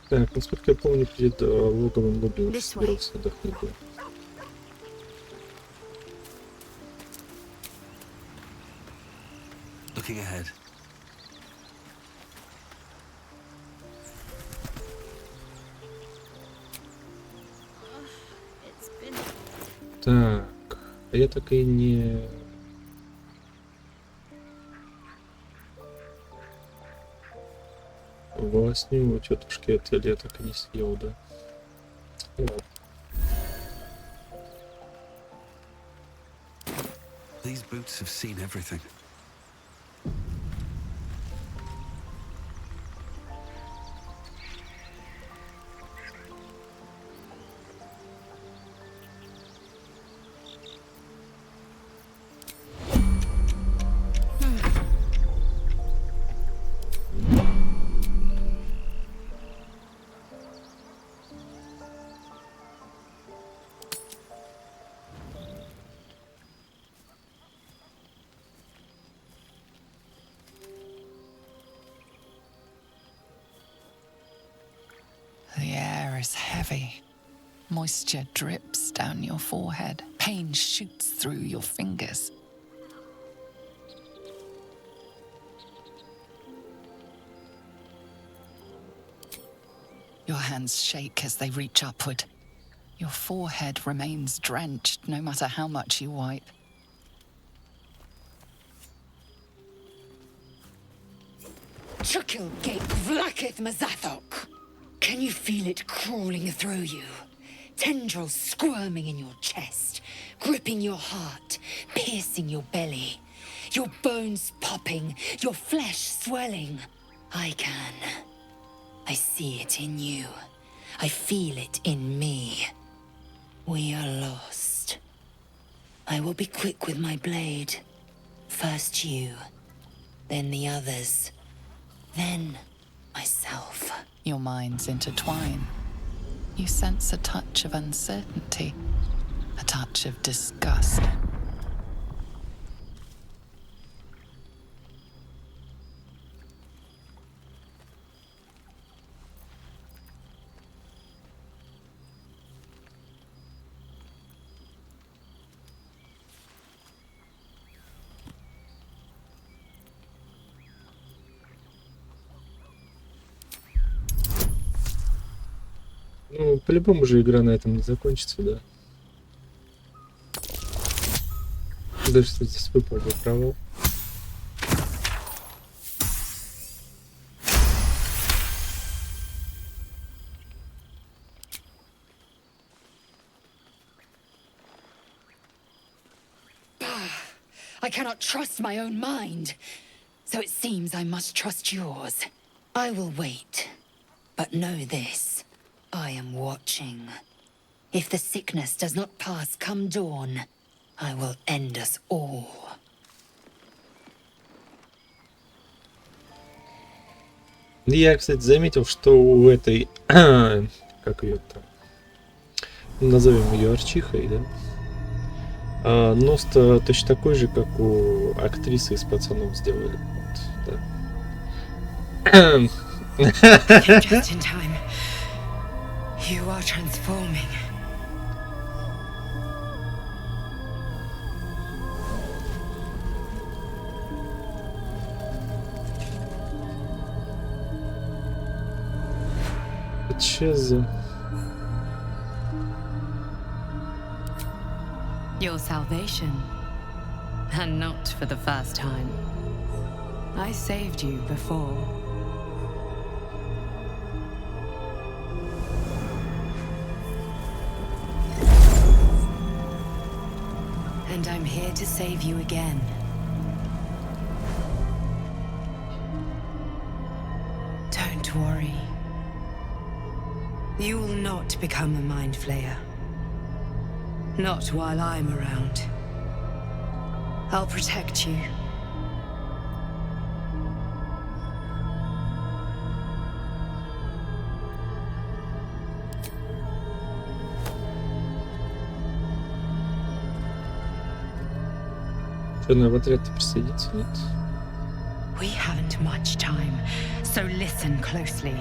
Так, насколько я помню, перед логовом Гоблина This way. собирался отдохнуть. Да. Looking ahead. It's been Так, а я так и не... Волосни у тетушки это я так и не съел, да? Ну, ладно. These boots have seen everything. The air is heavy. Moisture drips down your forehead. Pain shoots through your fingers. Your hands shake as they reach upward. Your forehead remains drenched no matter how much you wipe. Chukil gate vlakith mazathok. Can you feel it crawling through you? Tendrils squirming in your chest, gripping your heart, piercing your belly. Your bones popping, your flesh swelling. I can. I see it in you. I feel it in me. We are lost. I will be quick with my blade. First you, then the others, then myself. Your minds intertwine. You sense a touch of uncertainty, a touch of disgust. Ну, по-любому же игра на этом не закончится, да? Даже что здесь выпал бы провал. I cannot trust my own mind, so it seems I must trust yours. I will wait, but know this. I am watching. If the sickness does not pass come dawn, I will end us all. Я, кстати, заметил, что у этой... как ее там? Назовем ее Арчихой, да? Нос точно такой же, как у актрисы из «Пацанов» сделали. Вот, да. Just in time. You are transforming. Че за... Your salvation. And not for the first time. I saved you before. And I'm here to save you again. Don't worry. You will not become a mind flayer. Not while I'm around. I'll protect you. Что, на в отряд-то присоединиться, нет? We haven't much time, so listen closely.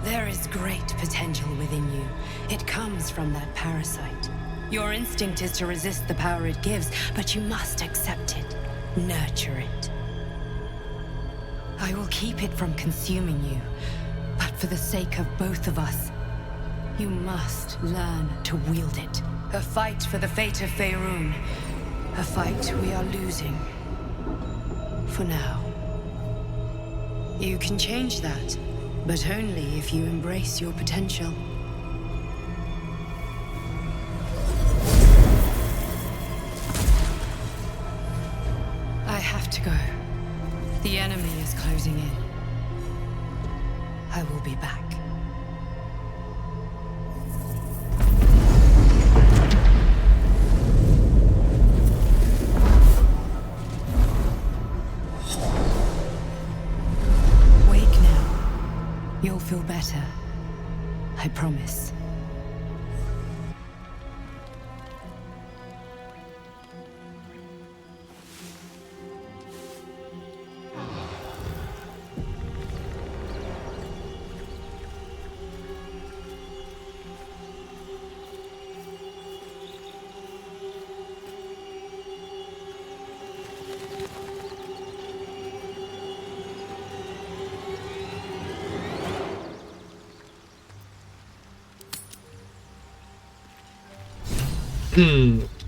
There is great potential within you. It comes from that parasite. Your instinct is to resist the power it gives, but you must accept it, nurture it. I will keep it from consuming you, but for the sake of both of us, you must learn to wield it. A fight for the fate of Faerun. A fight we are losing. For now. You can change that, but only if you embrace your potential. I have to go. The enemy is closing in. I will be back. Wake now. You'll feel better. I promise.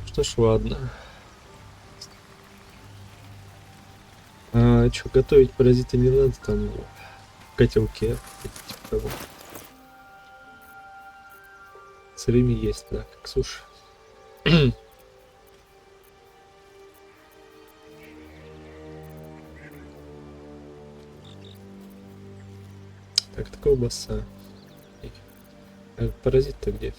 Что ж, ладно. Что, готовить паразита не надо, там в котелке. Типа того. Сырыми есть, да, как суши. Так, это колбаса. А паразит-то где?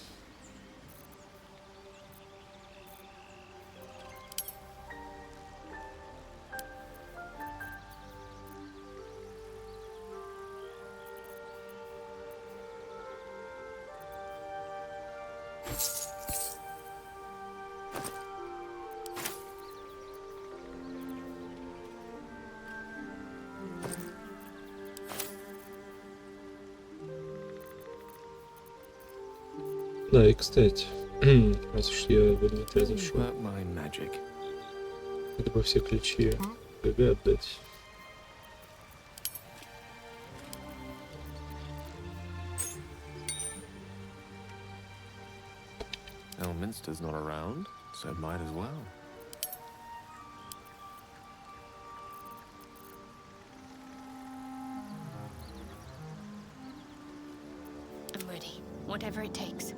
Да, и кстати, раз уж я в инвентарь зашел, надо бы все ключи ГГ отдать. Elminster's not around, so might as well. I'm ready. Whatever it takes.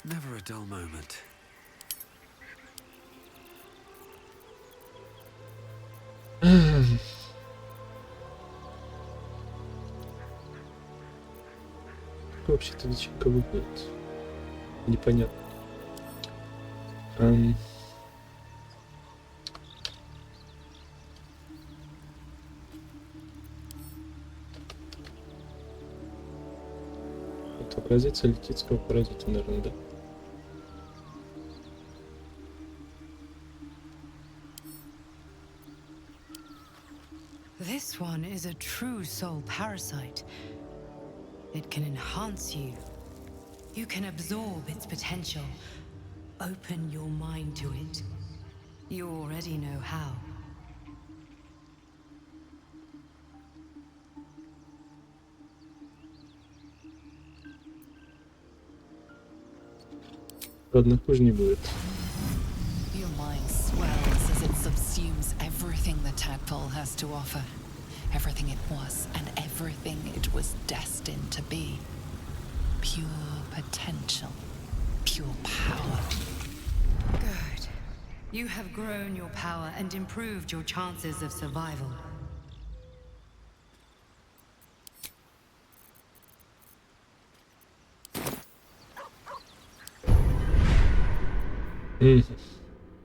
Never a dull moment. Как вообще-то личинка выглядит? Непонятно. Отобразится летицкого паразита, наверное, да? This one is a true soul parasite. It can enhance you. You can absorb its potential. Open your mind to it. You already know how. Ладно, хуже не будет. Your mind swells as it subsumes everything the tadpole has to offer. Everything it was and everything it was destined to be. Pure potential. Pure power. Good. You have grown your power and improved your chances of survival.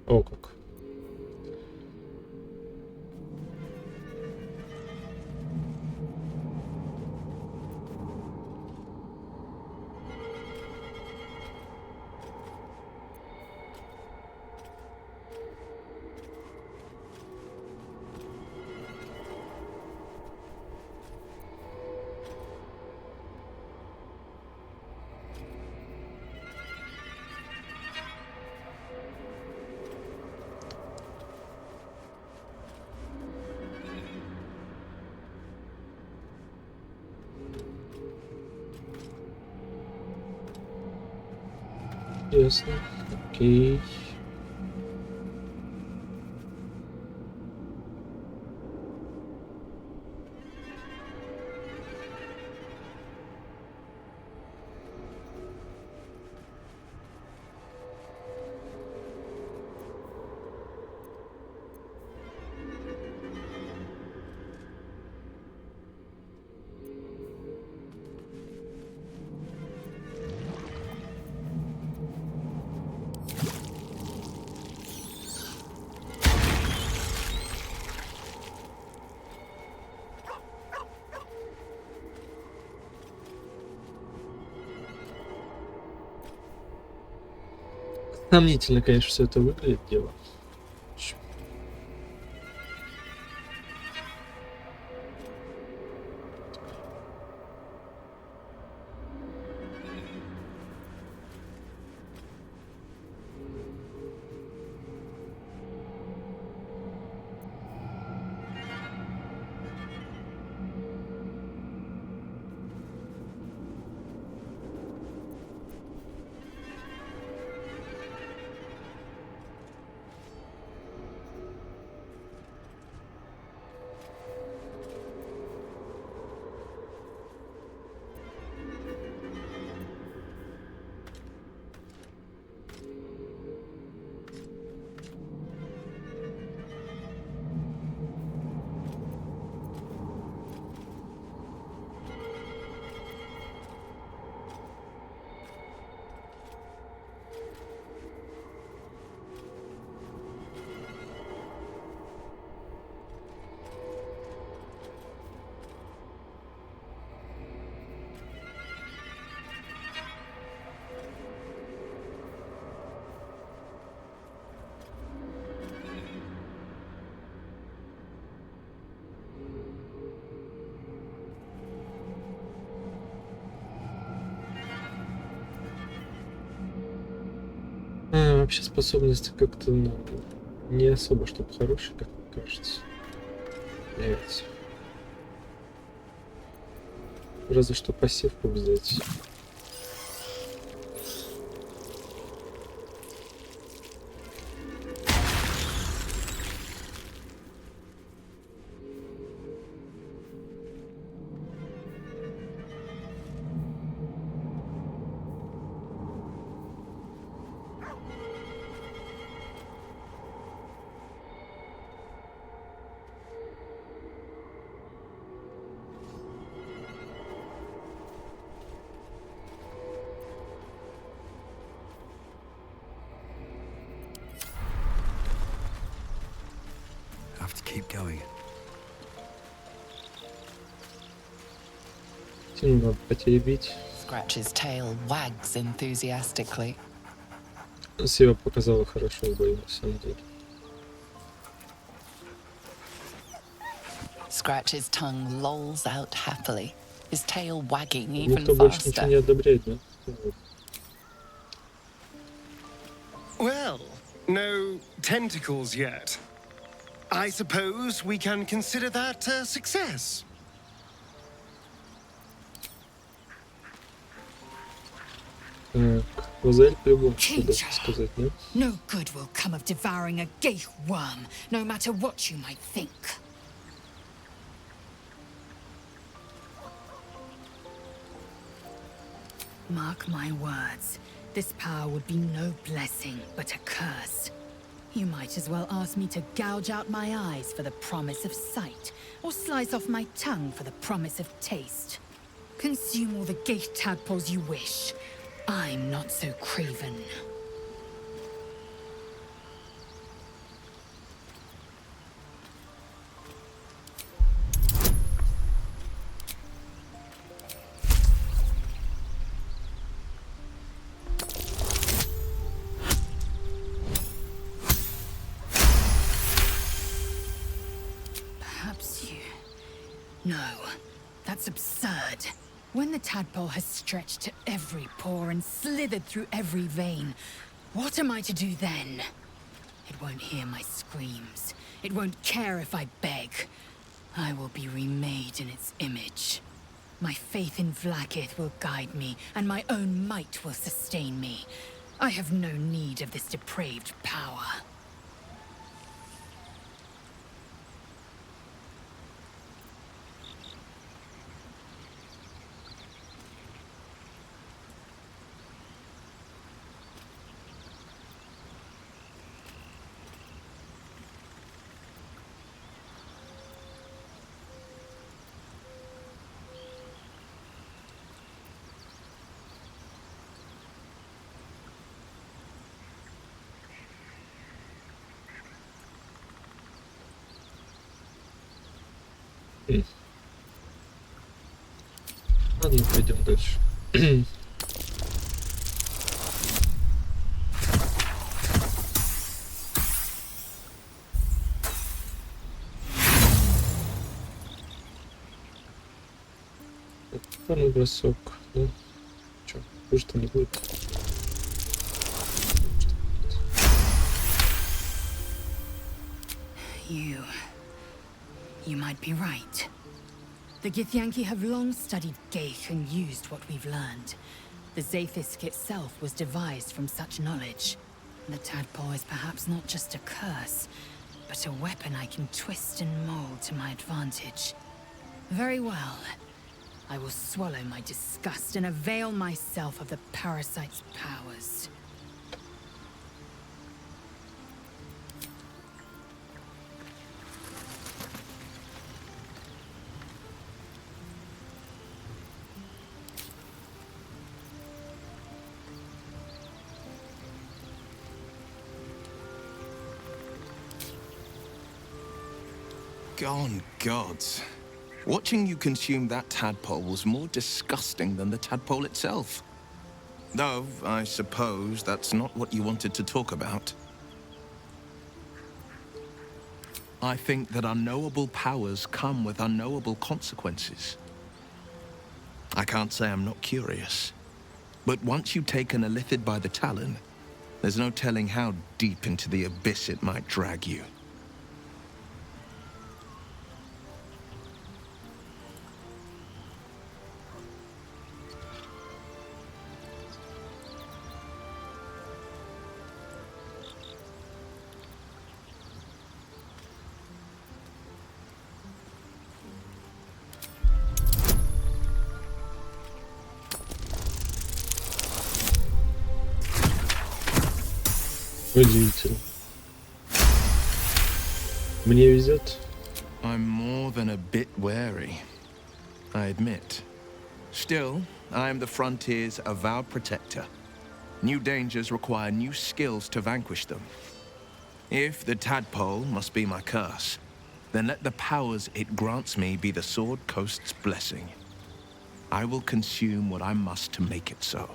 О, как. Ясно. Окей. Сомнительно, конечно, все это выглядит дело. Вообще способности как-то, ну, не особо чтобы хорошие, как мне кажется. Является. Разве что пассивку взять. Have to keep going. Сильно надо потеребить. Scratch's tail wags enthusiastically. Себя показала хорошо в бою, на самом деле. Scratch's tongue lolls out happily, his tail wagging even Никто больше ничего не faster. одобряет, да? Вот. Well, no tentacles yet. I suppose we can consider that a success. Так, Лазарь по-любому Kinja. что-то сказать, нет? No good will come of devouring a gay worm, no matter what you might think. Mark my words, this power would be no blessing, but a curse. You might as well ask me to gouge out my eyes for the promise of sight, or slice off my tongue for the promise of taste. Consume all the gate tadpoles you wish. I'm not so craven. Perhaps you... No, that's absurd. When the tadpole has stretched to every pore and slithered through every vein, what am I to do then? It won't hear my screams. It won't care if I beg. I will be remade in its image. My faith in Vlaakith will guide me, and my own might will sustain me. I have no need of this depraved power. Ладно, пойдем дальше. Парный бросок. Ну, чё, хуже-то не будет. You might be right. The Githyanki have long studied Geich and used what we've learned. The Zaithisk itself was devised from such knowledge. The tadpole is perhaps not just a curse, but a weapon I can twist and mold to my advantage. Very well. I will swallow my disgust and avail myself of the parasite's powers. Gone gods. Watching you consume that tadpole was more disgusting than the tadpole itself. Though, I suppose that's not what you wanted to talk about. I think that unknowable powers come with unknowable consequences. I can't say I'm not curious. But once you take an illithid by the talon, there's no telling how deep into the abyss it might drag you. Удивительно. Мне везет. I'm more than a bit wary, I admit. Still, I am the frontier's avowed protector. New dangers require new skills to vanquish them. If the tadpole must be my curse, then let the powers it grants me be the Sword Coast's blessing. I will consume what I must to make it so.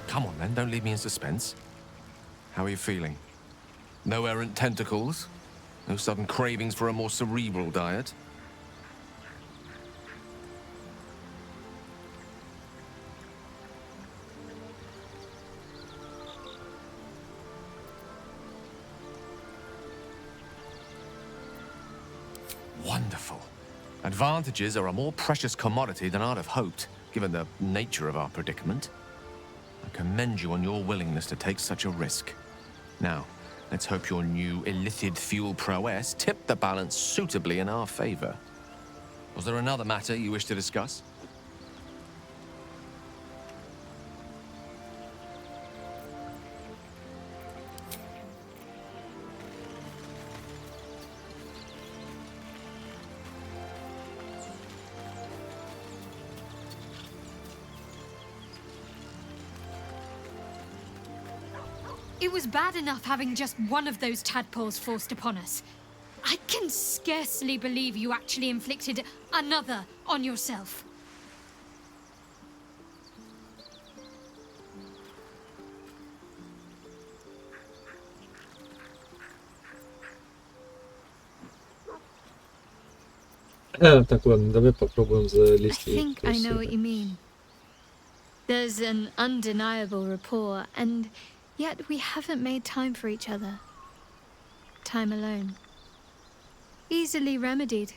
Come on, then. Don't leave me in suspense. How are you feeling? No errant tentacles? No sudden cravings for a more cerebral diet? Wonderful. Advantages are a more precious commodity than I'd have hoped, given the nature of our predicament. I commend you on your willingness to take such a risk. Now, let's hope your new illithid fuel prowess tipped the balance suitably in our favor. Was there another matter you wish to discuss? It was bad enough having just one of those tadpoles forced upon us. I can scarcely believe you actually inflicted another on yourself. Так, ладно, давай попробуем I залезть. think I know what you mean. There's an undeniable rapport, and yet we haven't made time for each other. Time alone. Easily remedied,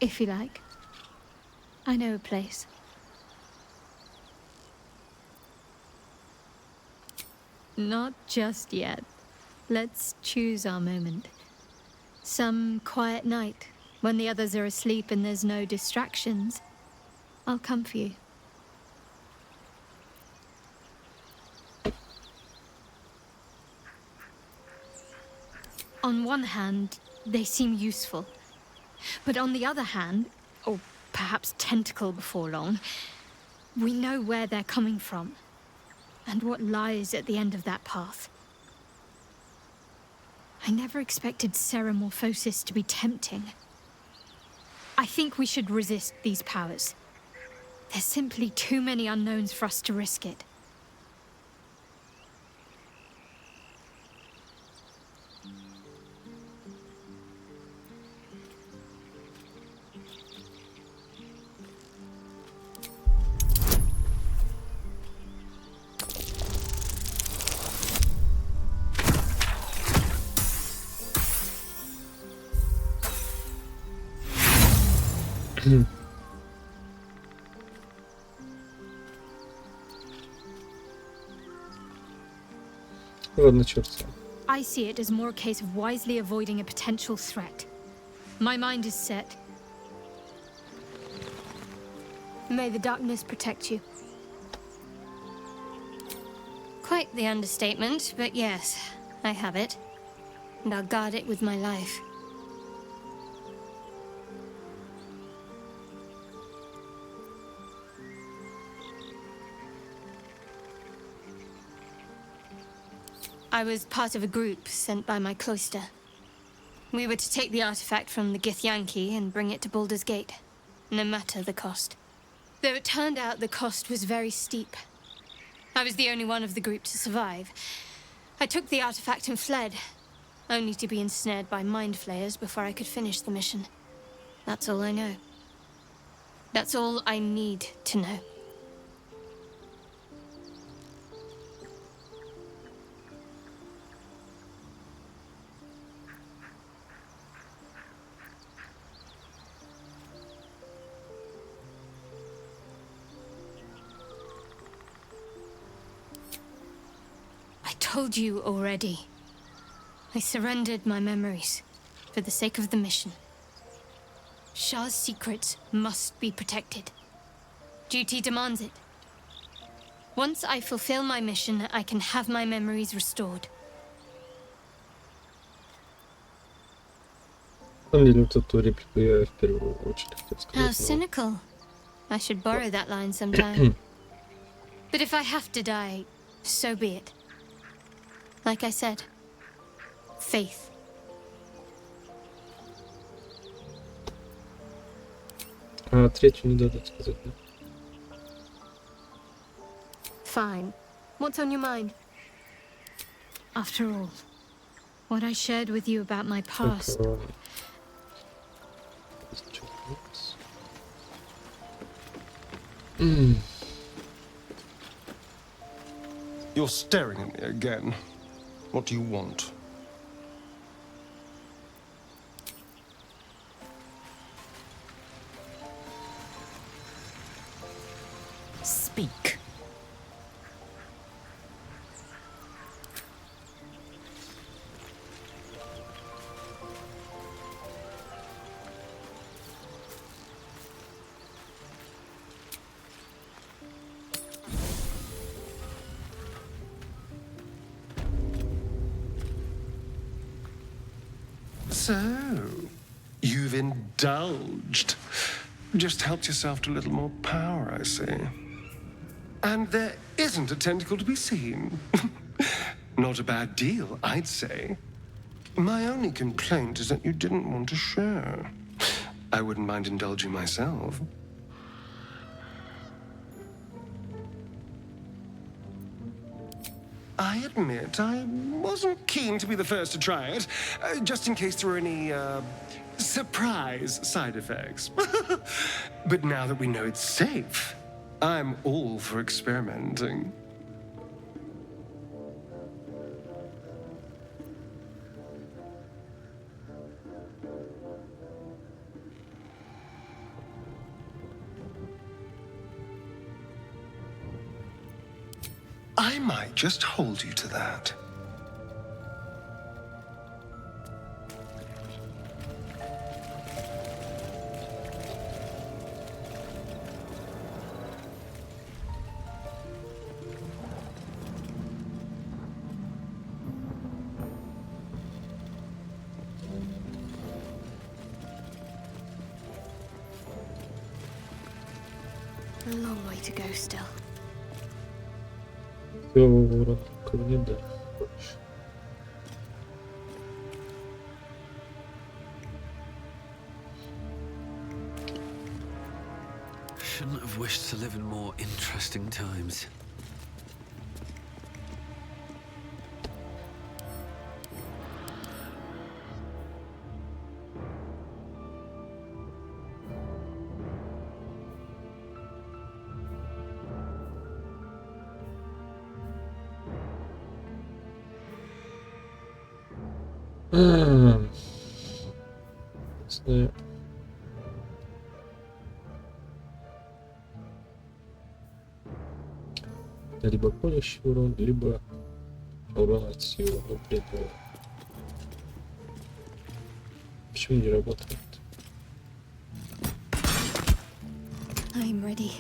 if you like. I know a place. Not just yet. Let's choose our moment. Some quiet night, when the others are asleep and there's no distractions, I'll come for you. On one hand, they seem useful. But on the other hand, or perhaps tentacle before long, we know where they're coming from, and what lies at the end of that path. I never expected Ceramorphosis to be tempting. I think we should resist these powers. There's simply too many unknowns for us to risk it. Ладно, черт с ним. I see it as more a case of wisely avoiding a potential threat. My mind is set. May the darkness protect you. Quite the understatement, but yes, I have it. And I'll guard it with my life. I was part of a group sent by my cloister. We were to take the artifact from the Githyanki and bring it to Baldur's Gate, no matter the cost. Though it turned out the cost was very steep. I was the only one of the group to survive. I took the artifact and fled, only to be ensnared by mind flayers before I could finish the mission. That's all I know. That's all I need to know. I told you already. I surrendered my memories for the sake of the mission. Shah's secrets must be protected. Duty demands it. Once I fulfill my mission, I can have my memories restored. На самом деле, вот эту реплику я в первую очередь хотел How сказать. cynical. I should borrow that line sometime. But if I have to die, so be it. Like I said, faith. А третью не дадут сказать, да? Fine. What's on your mind? After all, what I shared with you about my past. Так, You're staring at me again. What do you want? Speak. So, you've indulged. Just helped yourself to a little more power, I see. And there isn't a tentacle to be seen. Not a bad deal, I'd say. My only complaint is that you didn't want to share. I wouldn't mind indulging myself. I admit I wasn't keen to be the first to try it, just in case there were any, surprise side effects. But now that we know it's safe, I'm all for experimenting. I might just hold you to that. A long way to go still. Ворон ко мне, да. Больше. Shouldn't have wished to live in more interesting times. Не знаю. Либо колющий урон, либо урон от силы. Ну, блин, ну. Почему не работает? I'm ready.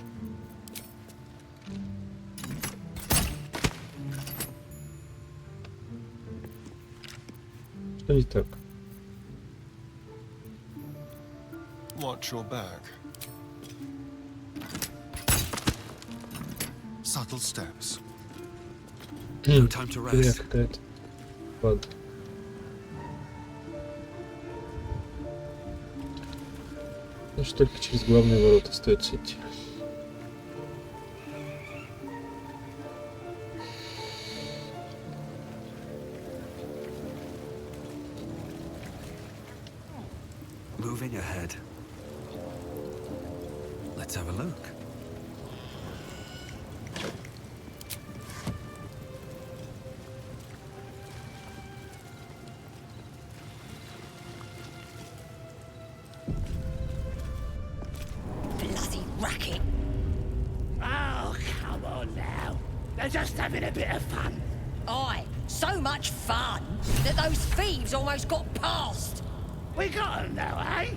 Что не так? Watch your back. Subtle steps. No time to Фигня rest. какая-то. Ладно. Ну что, только через главные ворота стоит идти. Moving ahead. Let's have a look. Bloody racket. Oh, come on now. They're just having a bit of fun. Aye, so much fun that those thieves almost got past. We got 'em now, eh?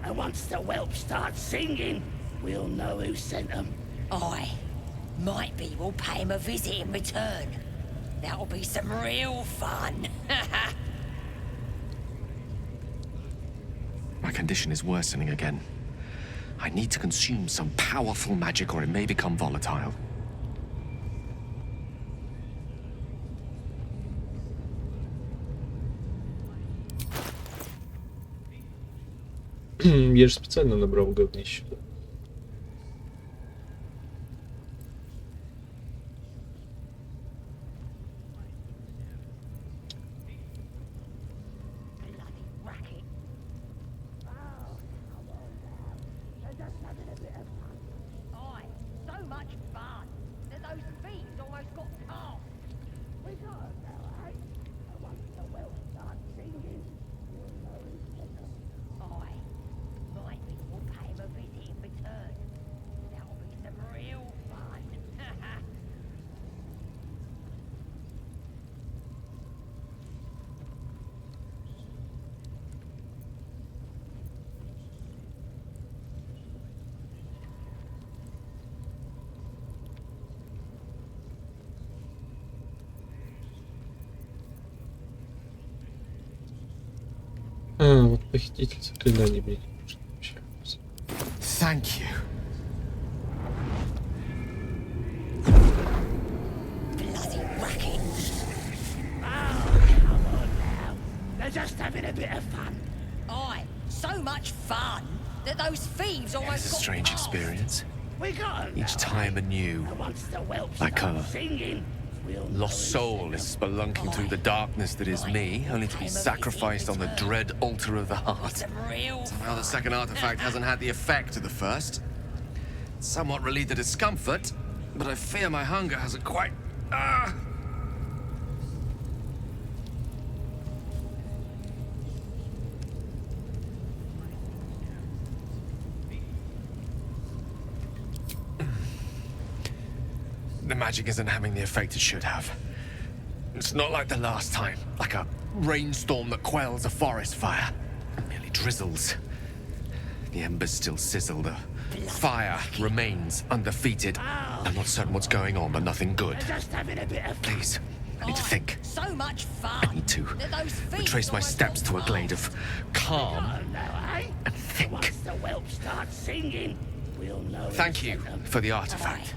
And once the whelp starts singing, we'll know who sent 'em. Aye, might be we'll pay him a visit in return. That'll be some real fun. My condition is worsening again. I need to consume some powerful magic or it may become volatile. Я же специально набрал говнище. Aye, so much fun that those thieves almost got past. We got 'em now, eh? And once the whelp starts singing, we'll know who sent 'em. Aye, might be we'll pay him a visit in return. That'll be some real fun. Вот похититель заклинаний мне не нужен вообще. Thank you. Bloody racket. Oh, come on now. They're just having a bit of fun. Aye, so much fun that those thieves almost It's a got strange past. experience. We got 'em Each now, time eh? anew. And once the whelp Like starts her. singing, we'll know Lost who soul sent 'em. is spelunking through the darkness that is me, only to be sacrificed on the dread altar of the heart. Some real Somehow the second artifact hasn't had the effect of the first. It's somewhat relieved the discomfort, but I fear my hunger hasn't quite... the magic isn't having the effect it should have. It's not like the last time, like a rainstorm that quells a forest fire. It merely drizzles. The embers still sizzle, the fire remains undefeated. I'm not certain what's going on, but nothing good. Just having a bit of Please, I need to think. so much fun. I need to retrace my steps to a glade of calm and think. Once the whelp starts singing, we'll know. Thank you for the artifact.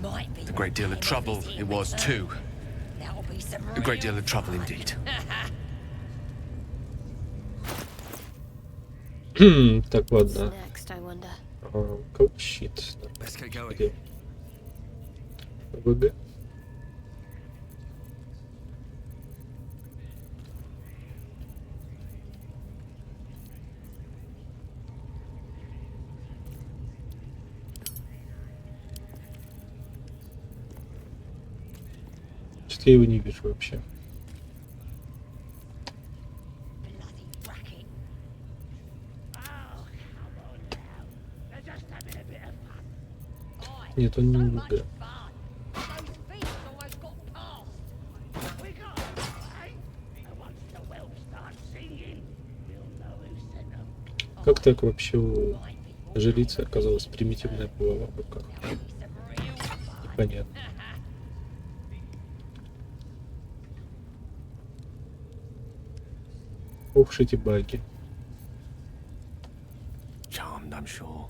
A great deal of trouble it was too. A great deal of trouble indeed. Так, ладно. Next, I wonder. Коп щит. Let's get going. Где? ВГ. Что-то я его не вижу вообще. Нет, он не ВГ. Как так вообще у жрицы оказалась примитивная булава в руках? Непонятно. Ух, эти баги. Charmed, I'm sure.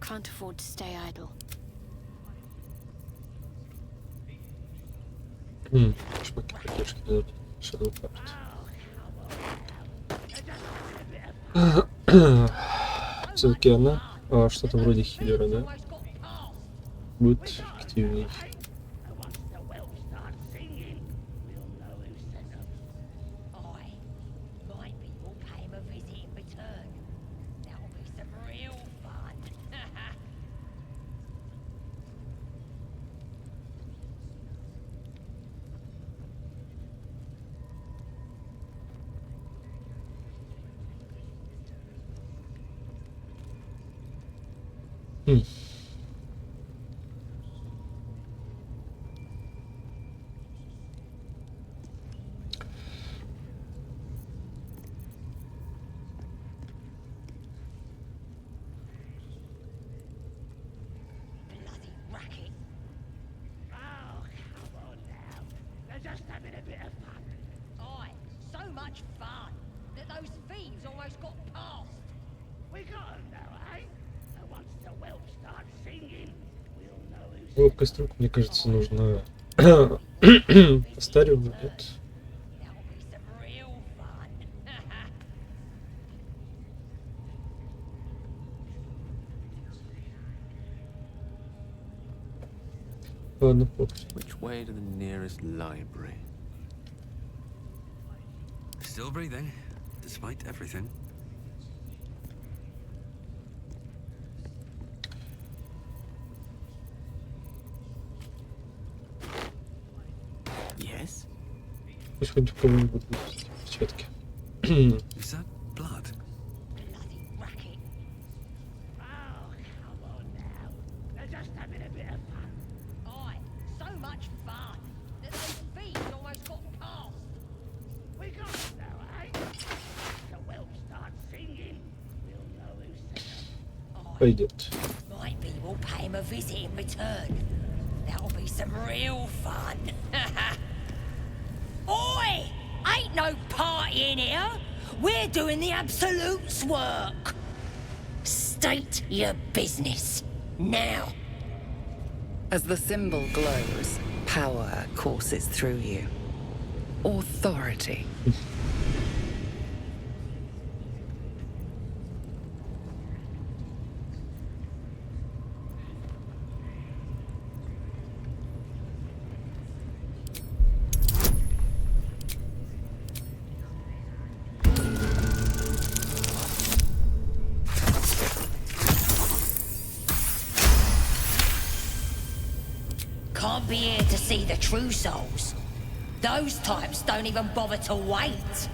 Can't afford to stay idle. Шпаки поддержки дадут. Shadow Card. Все-таки она что-то вроде хиллера, да? Будет эффективней. Ловкость рук, мне кажется, нужно постаривать, нет? Ладно, пофиг. Which way to the nearest library? Still breathing, despite everything. Yes? Пусть хоть у кого-нибудь будут эти перчатки. Is that blood? пойдет. Might be we'll pay him a visit in return. That'll be some real fun. Oi! Ain't no party in here. We're doing the Absolute's work. State your business. Now. As the symbol glows, power courses through you. Authority. Can't be here to see the true souls. Those types don't even bother to wait.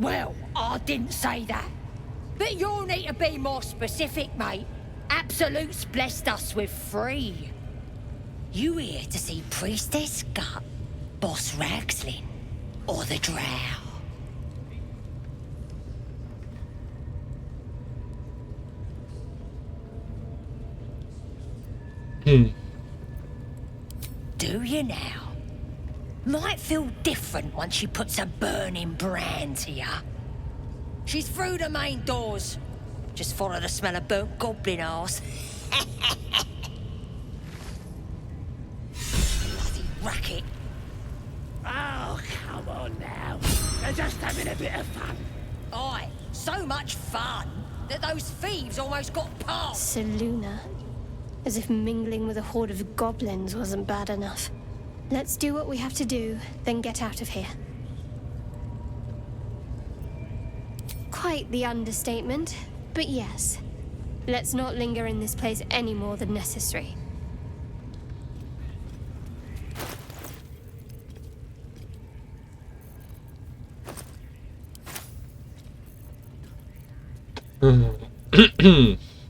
Well, I didn't say that. But you'll need to be more specific, mate. Absolute's blessed us with 3. You here to see Priestess Gut, Boss Ragslin, or the Drow? Do you now? Might feel different once she puts a burning brand to ya. She's through the main doors. Just follow the smell of burnt goblin arse. Bloody racket. Oh, come on now. They're just having a bit of fun. Aye, so much fun that those thieves almost got past. Seluna. As if mingling with a horde of goblins wasn't bad enough. Let's do what we have to do, then get out of here. Quite the understatement, but yes. Let's not linger in this place any more than necessary.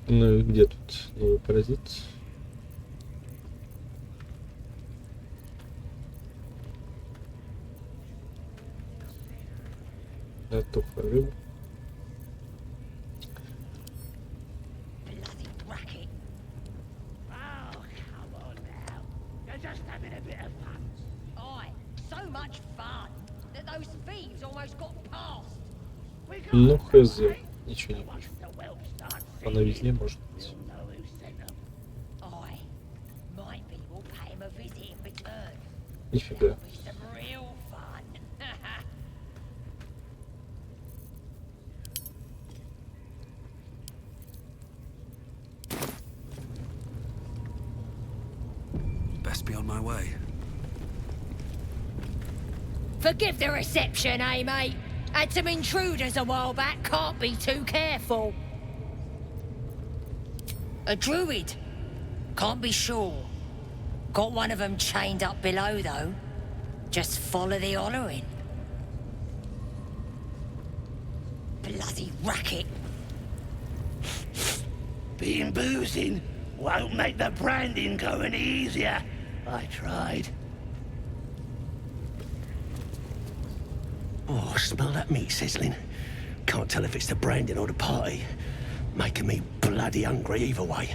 Ну и где тут новый паразит? Готов рыбу. Bloody racket. Oh, come on now. They're just having a bit of fun. Aye, so much fun that those thieves almost got past. We got Ну хз, ничего не once вижу. the Welsh start А на singing, везде может быть. you'll know who sent them. Aye, might be we'll pay him a visit in return. Нифига. That'll be some real fun. Best be on my way. Forgive the reception, eh, mate? Had some intruders a while back, can't be too careful. A druid? Can't be sure. Got one of them chained up below, though. Just follow the hollering. Bloody racket. Being boozing won't make the branding go any easier. I tried. Oh, smell that meat sizzling. Can't tell if it's the branding or the party. Making me bloody hungry either way.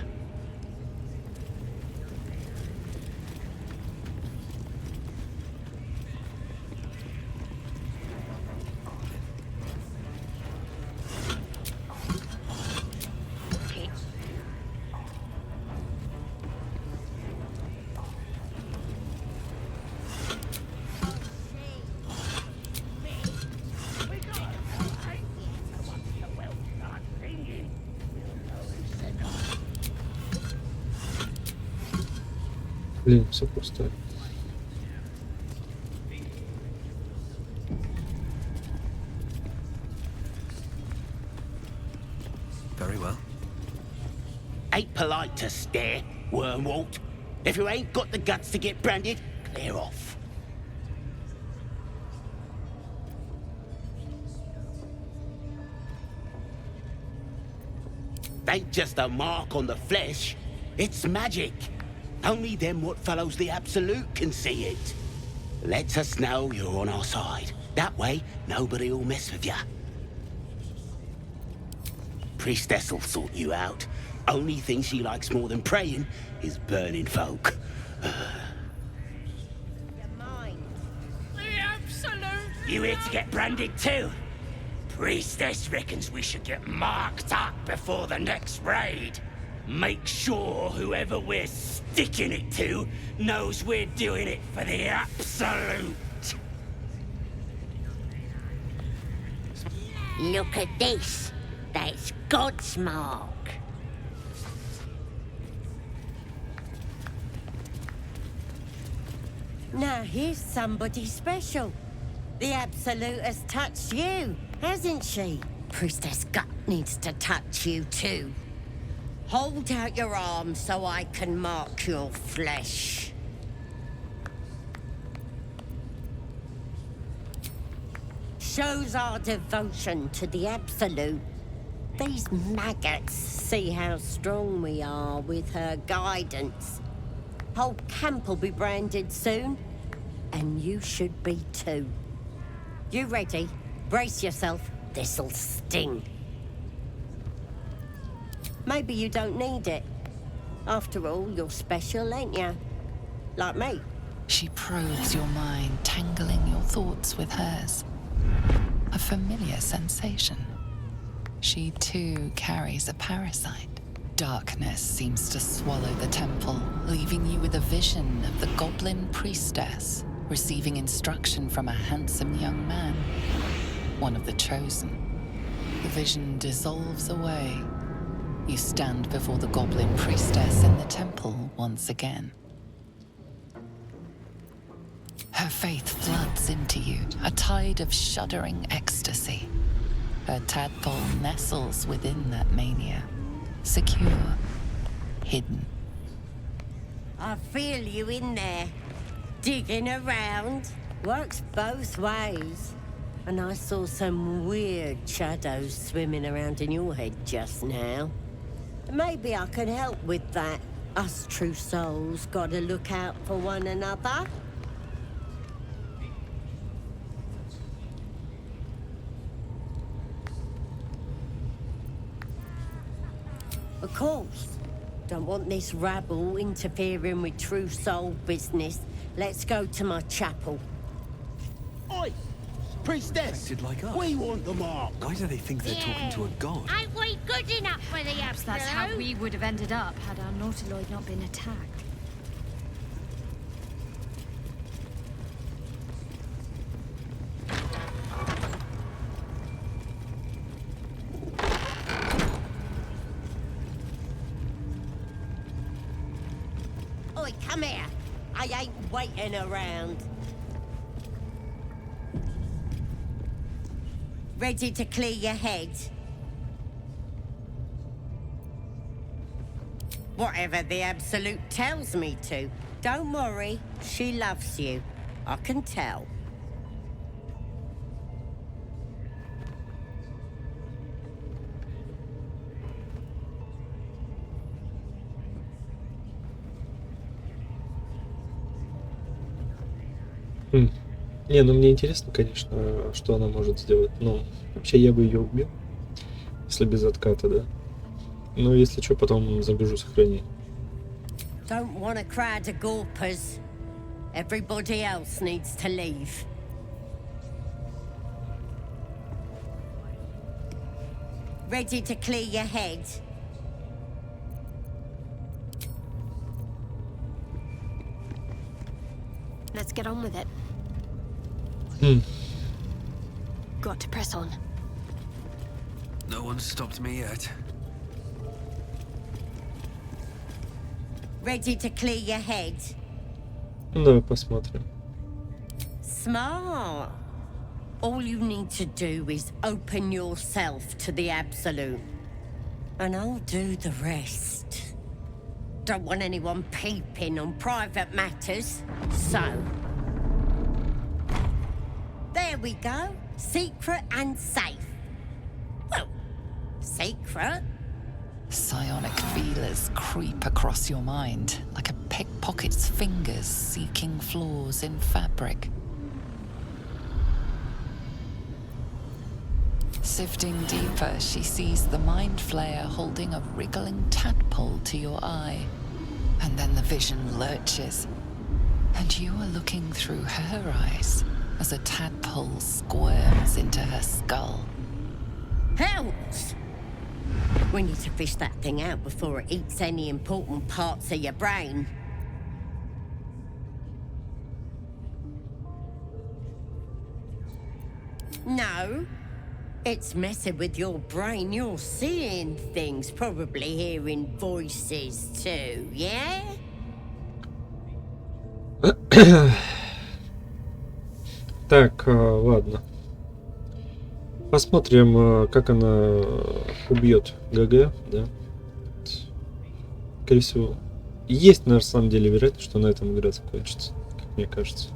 Блин, все пустое. Very well. Ain't polite to stare, Wormwalt. If you ain't got the guts to get branded, clear off. Ain't just a mark on the flesh. It's magic. Only them what follows the Absolute can see it. Lets us know you're on our side. That way, nobody will mess with you. Priestess'll sort you out. Only thing she likes more than praying is burning folk. You here to get branded too? Priestess reckons we should get marked up before the next raid. Make sure whoever we're sticking it to knows we're doing it for the absolute. Look at this. That's God's mark. Now here's somebody special. The Absolute has touched you, hasn't she? Priestess Gut needs to touch you too. Hold out your arm so I can mark your flesh. Shows our devotion to the Absolute. These maggots see how strong we are with her guidance. Whole camp will be branded soon, and you should be too. You ready? Brace yourself. This'll sting. Maybe you don't need it. After all, you're special, ain't you? Like me. She probes your mind, tangling your thoughts with hers. A familiar sensation. She too carries a parasite. Darkness seems to swallow the temple, leaving you with a vision of the goblin priestess receiving instruction from a handsome young man, one of the chosen. The vision dissolves away. You stand before the goblin priestess in the temple once again. Her faith floods into you, a tide of shuddering ecstasy. Her tadpole nestles within that mania, secure, hidden. I feel you in there. Digging around. Works both ways. And I saw some weird shadows swimming around in your head just now. Maybe I can help with that. Us true souls gotta look out for one another. Of course. Don't want this rabble interfering with true soul business. Let's go to my chapel. Oi! Priestess! Acted like us. We want the mark! Why do they think they're talking to a god? Ain't we good enough for the Absolute? That's how we would have ended up had our Nautiloid not been attacked. Oi, come here. I ain't waiting around. Ready to clear your head? Whatever the Absolute tells me to. Don't worry, she loves you. I can tell. Не, ну мне интересно, конечно, что она может сделать. Ну, вообще я бы ее убил, если без отката, да. Но если что, потом забежу сохранить. Don't want a crowd of gawpers. Everybody else needs to leave. Ready to clear your head? Let's get on with it. Got to press on. No one's stopped me yet. Ready to clear your head? Ну, давай посмотрим. Smart. All you need to do is open yourself to the Absolute. And I'll do the rest. Don't want anyone peeping on private matters, so... There we go. Secret and safe. Well, secret. Psionic feelers creep across your mind, like a pickpocket's fingers seeking flaws in fabric. Sifting deeper, she sees the mind flayer holding a wriggling tadpole to your eye. And then the vision lurches. And you are looking through her eyes as a tadpole squirms into her skull. Hells! We need to fish that thing out before it eats any important parts of your brain. No. It's messing with your brain. You're seeing things, probably hearing voices too, yeah? Так, ладно. Посмотрим, как она убьет ГГ, да. Скорее всего, есть на самом деле вероятность, что на этом игра закончится, как мне кажется.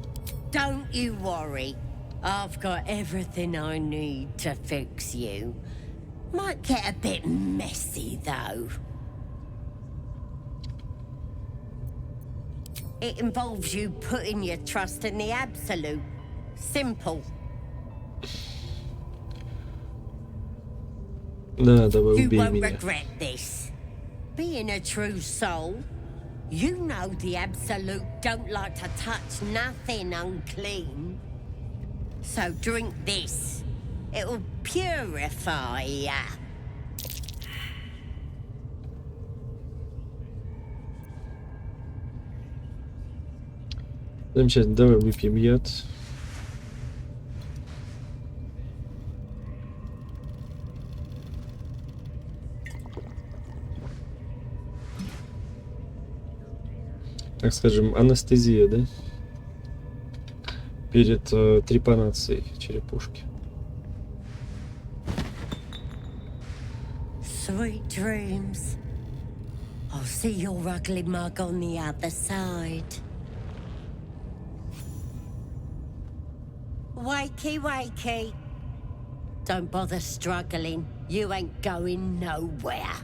Don't you worry. I've got everything I need to fix you. Might get a bit messy, though. It involves you putting your trust in the Absolute. Simple. Да, давай, You убей won't меня. regret this. Being a true soul, you know the Absolute don't like to touch nothing unclean. So drink this. It'll purify ya. Замечательно, давай выпьем яд. Так скажем, анестезия, да? Перед трепанацией черепушки. Sweet dreams. I'll see your ugly mug on the other side. Wakey, wakey. Don't bother struggling. You ain't going nowhere.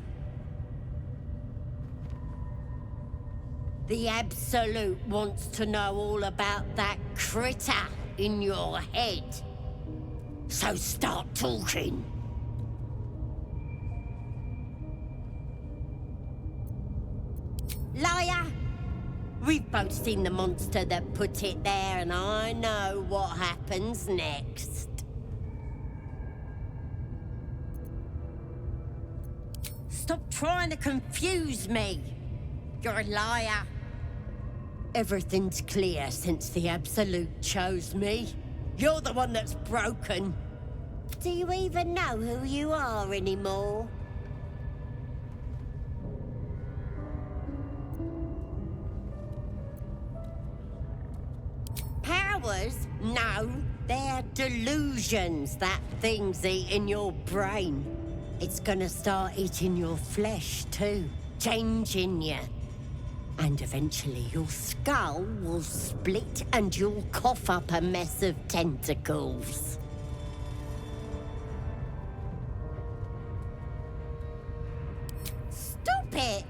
The Absolute wants to know all about that critter in your head. So start talking. Liar! We've both seen the monster that put it there, and I know what happens next. Stop trying to confuse me. You're a liar. Everything's clear since the Absolute chose me. You're the one that's broken. Do you even know who you are anymore? Powers? No, they're delusions that thing's eating your brain. It's gonna start eating your flesh too, changing you. And eventually your skull will split and you'll cough up a mess of tentacles. Stop it!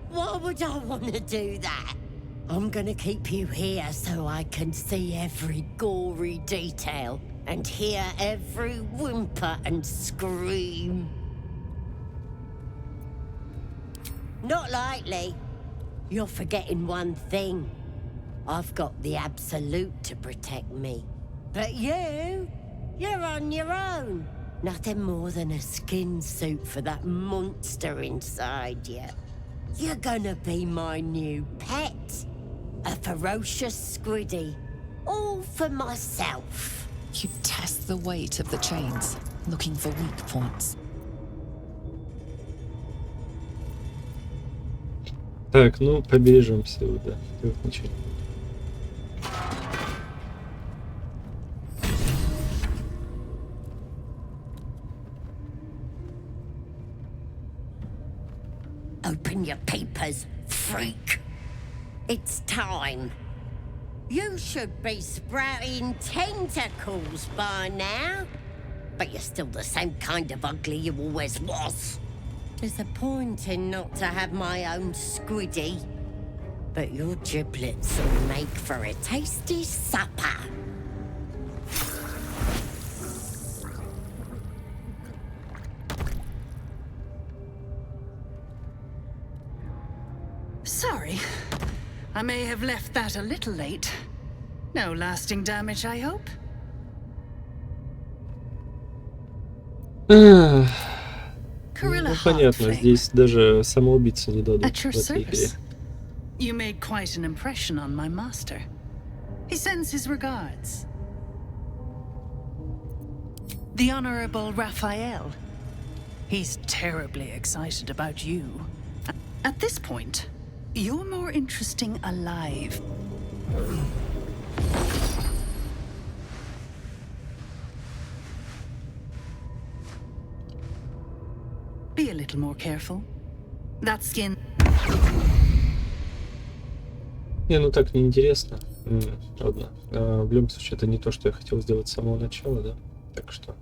Why would I want to do that? I'm gonna keep you here so I can see every gory detail and hear every whimper and scream. Not likely. You're forgetting one thing. I've got the Absolute to protect me. But you're on your own. Nothing more than a skin suit for that monster inside you. You're gonna be my new pet. A ferocious squiddy. All for myself. You test the weight of the chains, looking for weak points. Так, ну, побережемся, да, как начали. Open your papers, freak. It's time. You should be sprouting tentacles by now. But you're still the same kind of ugly you always was. Disappointing not to have my own squiddy. But your giblets will make for a tasty supper. Sorry. I may have left that a little late. No lasting damage, I hope? Ну, понятно, здесь даже самоубийцы не дадут At your в этой игре. service. You made quite an impression on my master. He sends his regards. The Honorable Raphael. He's terribly excited about you. At this point, you're more interesting alive. Be a little more careful. That skin... Не, ну так неинтересно. Ладно. В любом случае, это не то, что я хотел сделать с самого начала, да? Так что...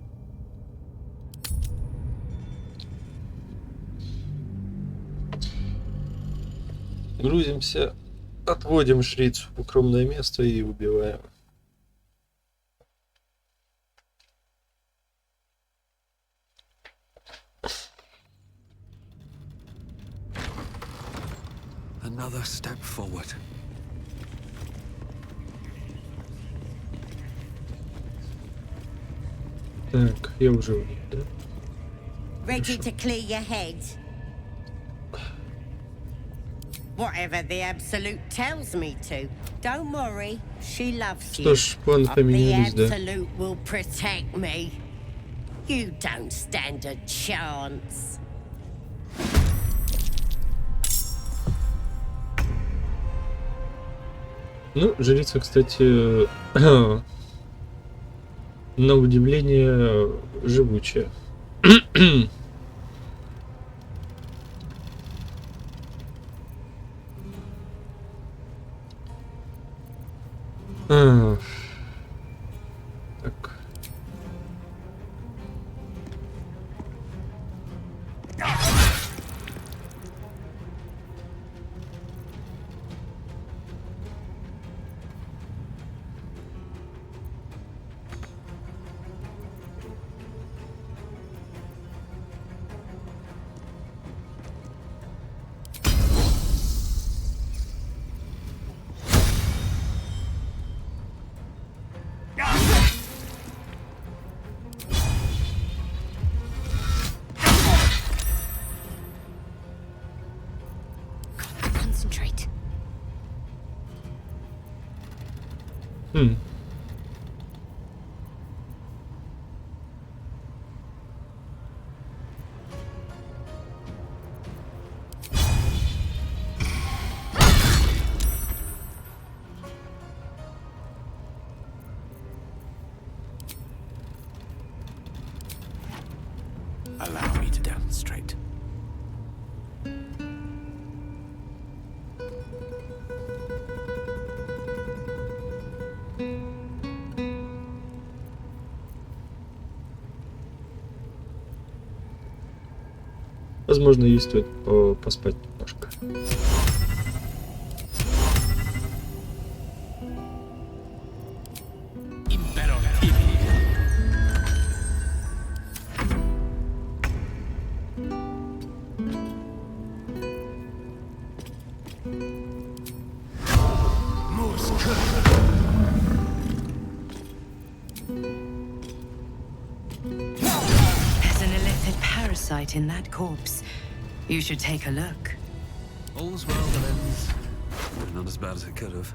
Грузимся, отводим жрицу в укромное место и убиваем. Another step forward. Так, я уже у них, да? Ready to clear your head? Whatever the Absolute tells me to. Don't worry, she loves you. Что ж, планы поменялись, да? The Absolute will protect me. You don't stand a chance. Ну, жрица, кстати, на удивление живучая. Так. Concentrate. Allow me to demonstrate. Возможно, ей стоит поспать немножко. There's an illicit parasite in that corpse. You should take a look. All's well that ends. Not as bad as it could have.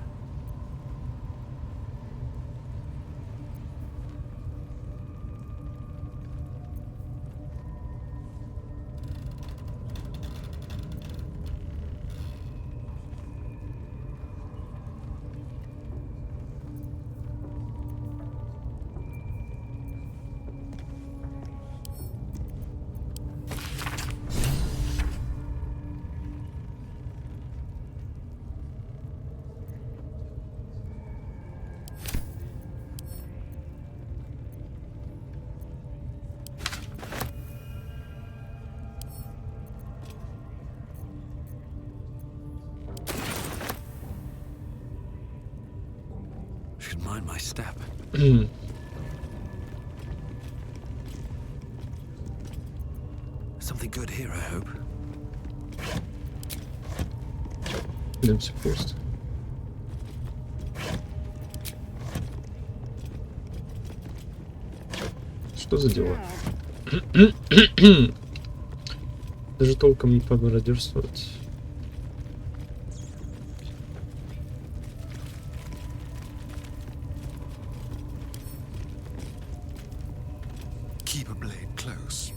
Should mind my step. Something good here, I hope. Блин, все пусто. Что за дела? Даже толком не помародерствовать. Keep a blade close.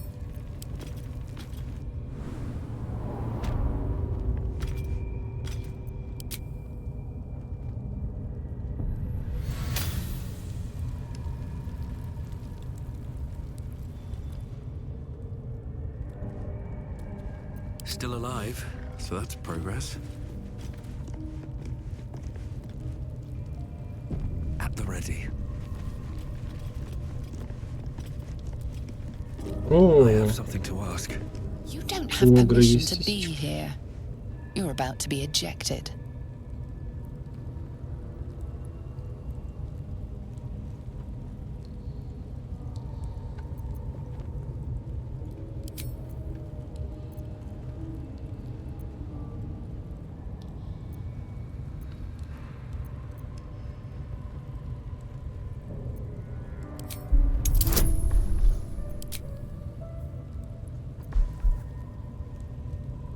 Still alive, so that's progress. At the ready. I have something to ask. You don't have permission to be here. You're about to be ejected.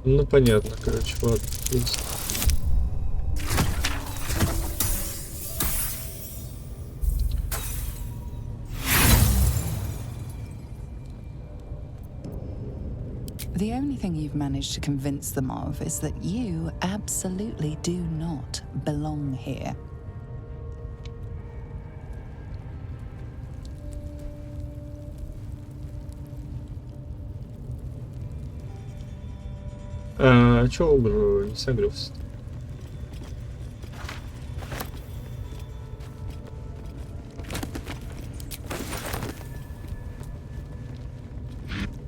Ну понятно, короче, ладно. Есть. The only thing you've managed to convince them of is that you absolutely do not belong here. А чё не согрелся?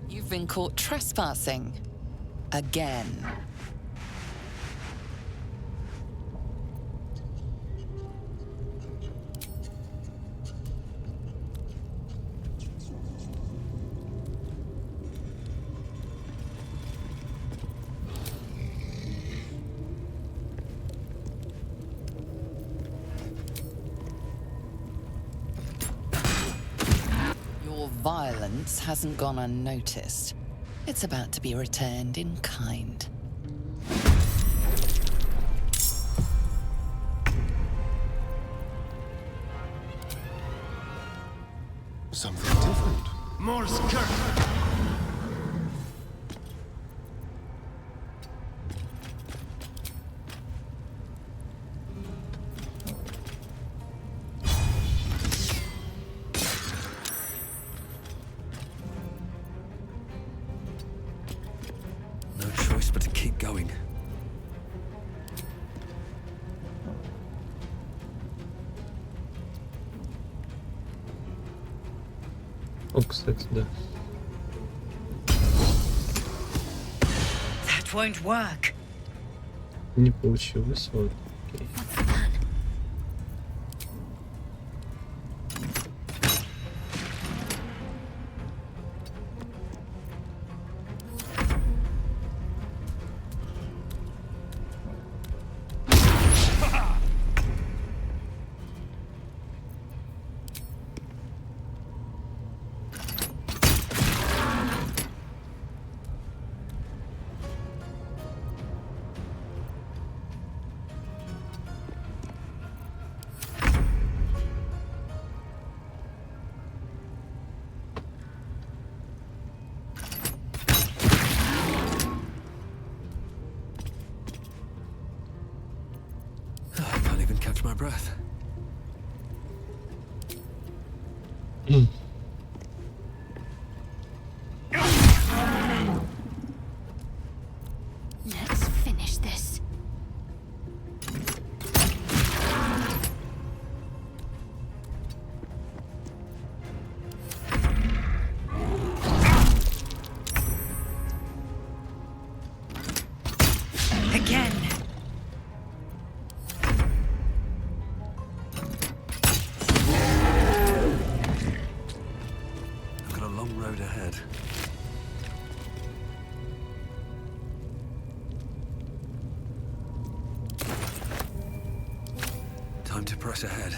You've been caught trespassing. Again. Your violence hasn't gone unnoticed. It's about to be returned in kind. Something different. More skirt. No choice but to keep going. О, кстати, да. That won't work. Не получилось, ладно. Окей. I can't even catch my breath. Let's finish this. Again. Time to press ahead.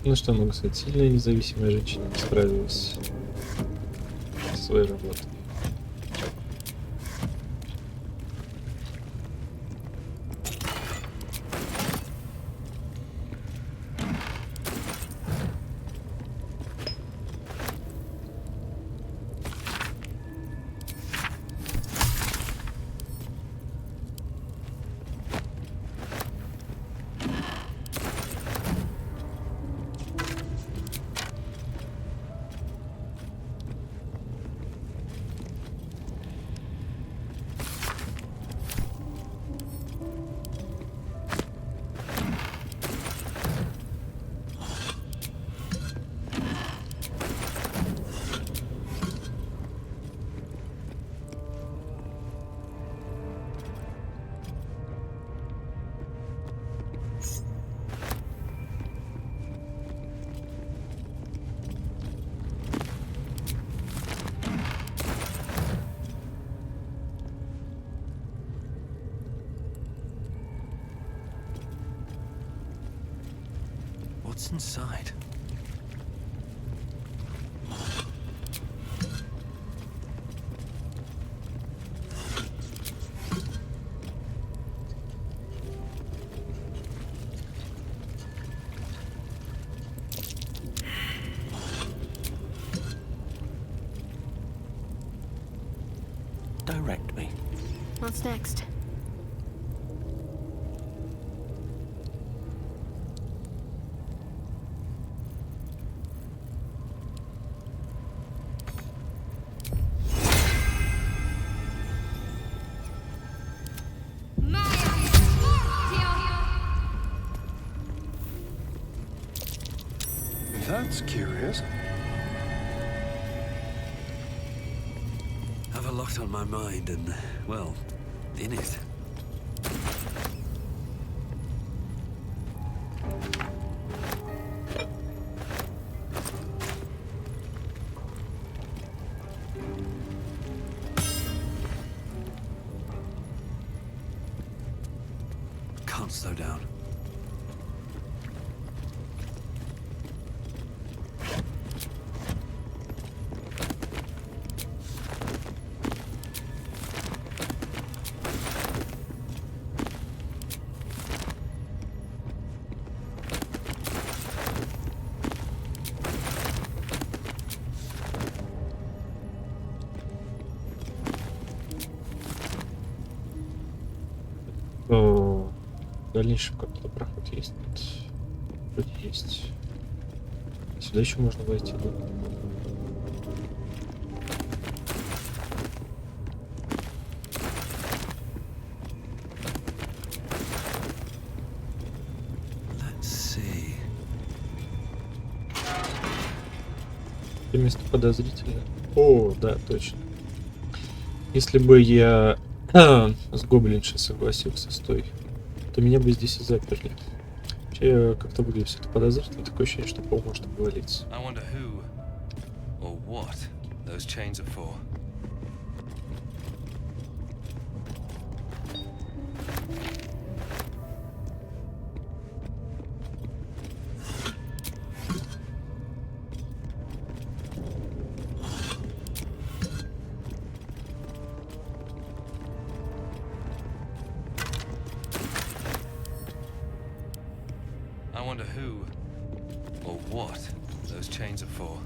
Ну что могу сказать, сильная независимая женщина не справилась со своей работой. What's inside? Direct me. What's next? That's curious. Have a lot on my mind and, well, in it. Can't slow down. В дальнейшем какой-то проход есть? Нет. Вроде есть. Сюда еще можно войти, да? Let's see. Это место подозрительное. О, да, точно. Если бы я с гоблиншей согласился с той, то меня бы здесь и заперли. Вообще, как-то выглядит все это подозрительно. Такое ощущение, что пол может обвалиться. I wonder who or what those chains are for. I wonder who or what those chains are for.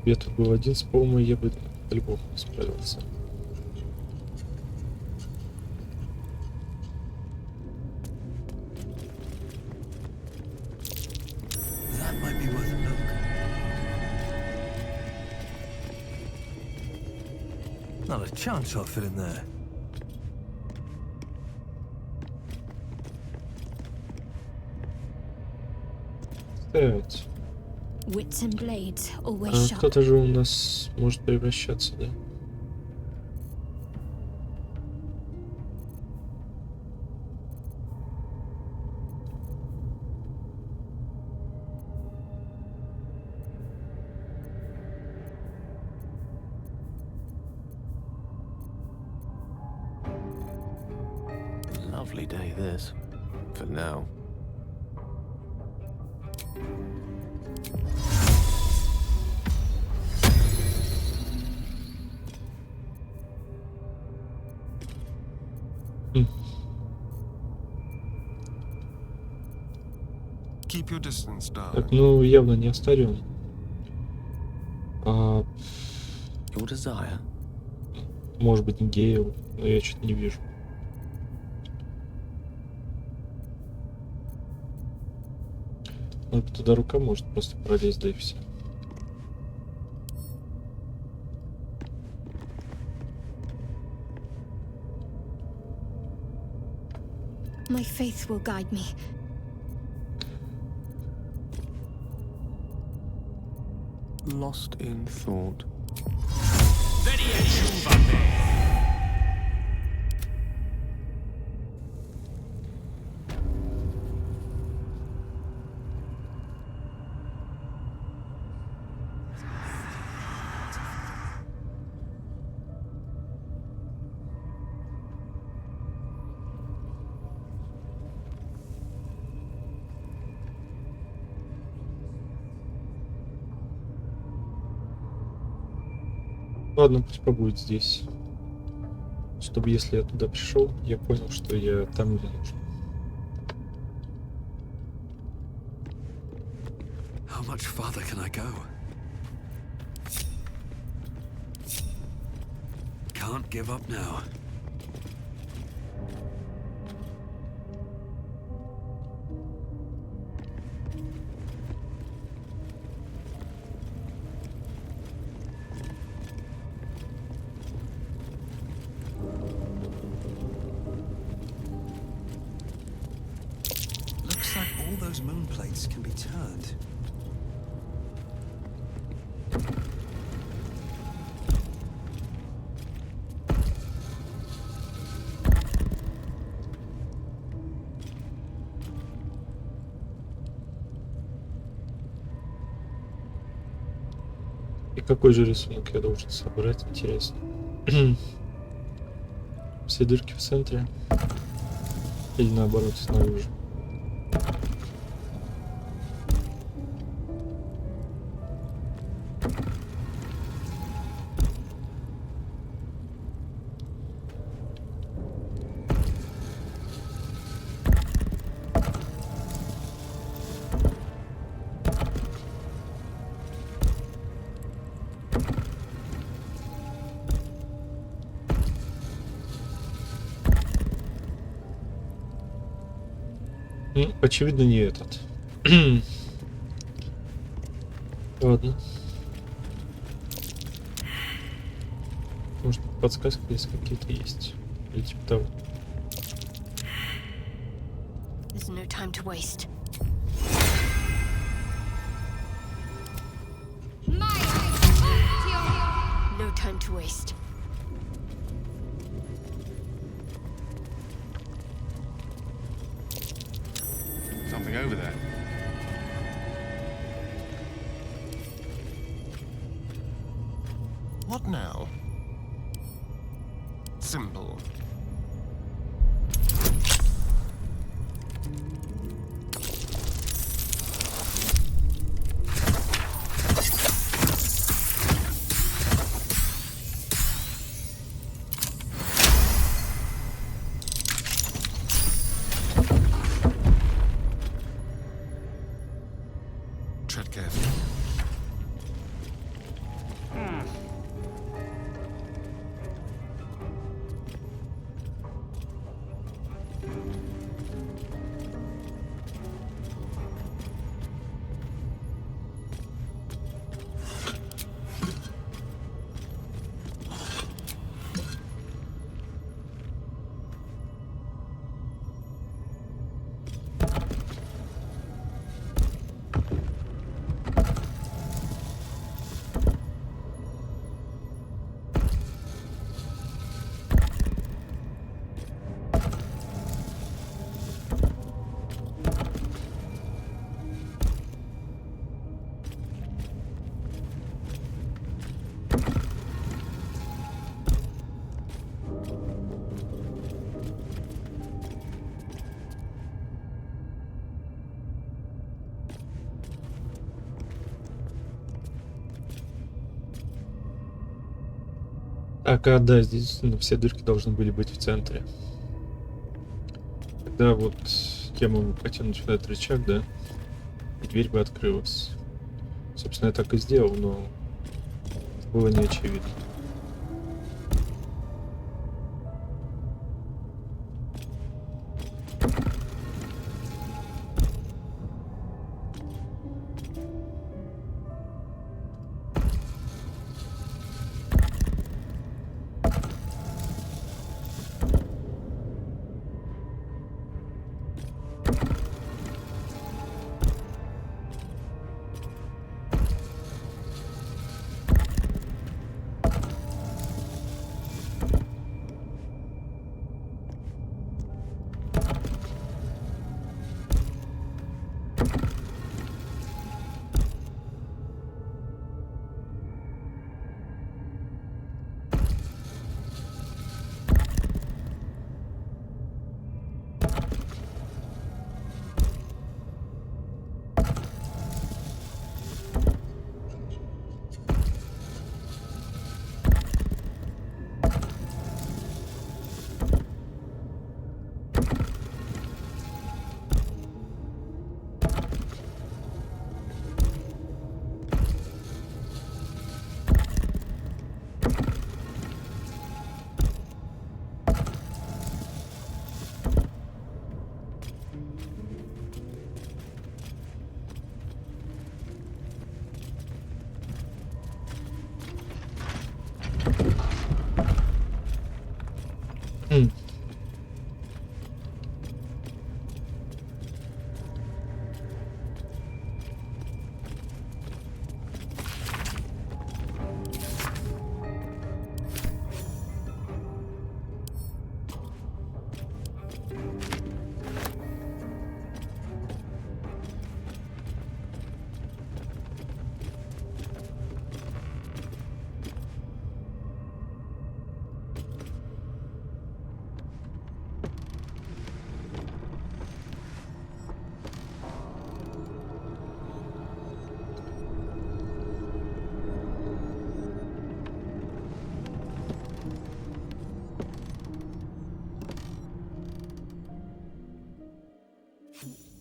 Я тут был один с полом, и я бы по-любому справился. That might be worth a look. Not a chance I'll fit in there. Ставить. Wits and blades always sharp. Кто-то же у нас может превращаться, да? Lovely day, this. For now. Keep your distance, darling. Так, ну явно не Астарион. Your desire? Может быть, Гейл, но я что-то не вижу. Ну, туда рука может просто пролезть, да и все. My faith will guide me. Lost in thought. Ладно, пусть побудет здесь. Чтобы если я туда пришел, я понял, что я там где нужен. How much farther can I go? Can't give up now. Looks like all those moon plates can be turned. И какой же рисунок я должен собрать, интересно. Все дырки в центре. Или наоборот, снаружи. Ну, очевидно, не этот. Ладно. Может, подсказки здесь какие-то есть. Или типа того. There's no time to waste. No time to waste. Something over there. What now? Simple. Tread carefully. Ага, да, здесь все дырки должны были быть в центре. Тогда вот я могу потянуть этот рычаг, да? И дверь бы открылась. Собственно, я так и сделал, но было не очевидно.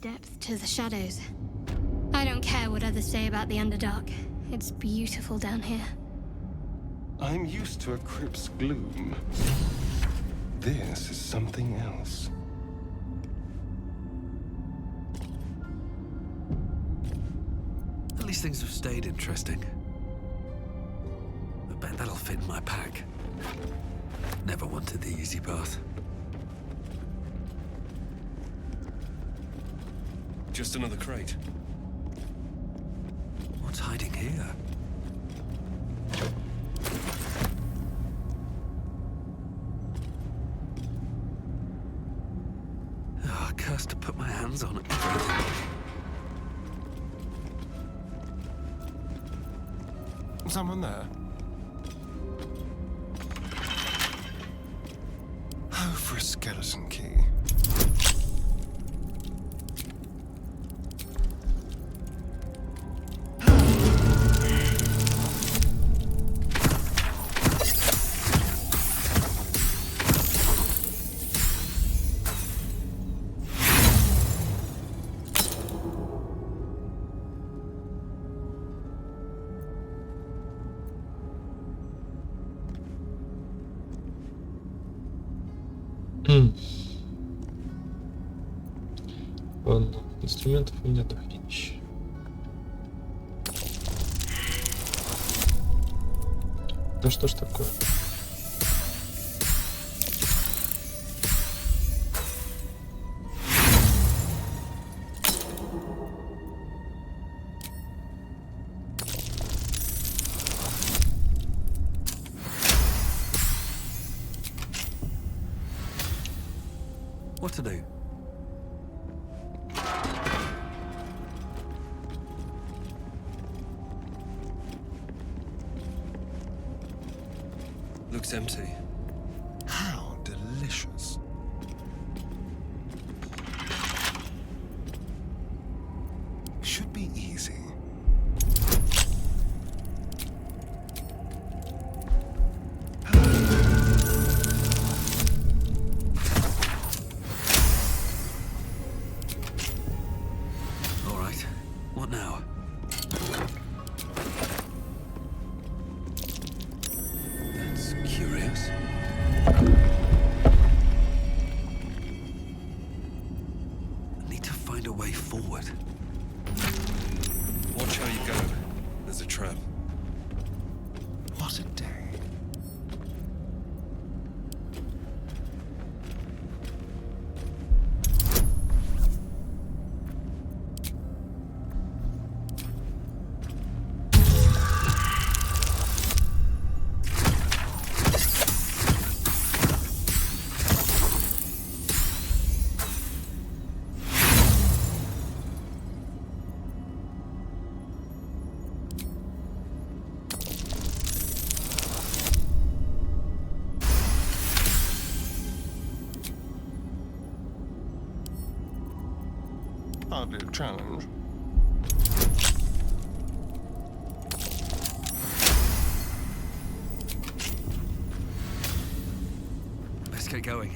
Depth to the shadows. I don't care what others say about the Underdark. It's beautiful down here. I'm used to a crypt's gloom. This is something else. At least things have stayed interesting. I bet that'll fit in my pack. Never wanted the easy path. Just another crate. What's hiding here? Oh, cursed to put my hands on everything. Someone there? Oh, for a skeleton key. Ладно, инструментов у меня дохренище. Да что ж такое? What to do? Looks empty. How delicious. Should be easy. What now? That's curious. I need to find a way forward. Watch how you go. There's a trap. What a day. Hardly a challenge. Let's get going.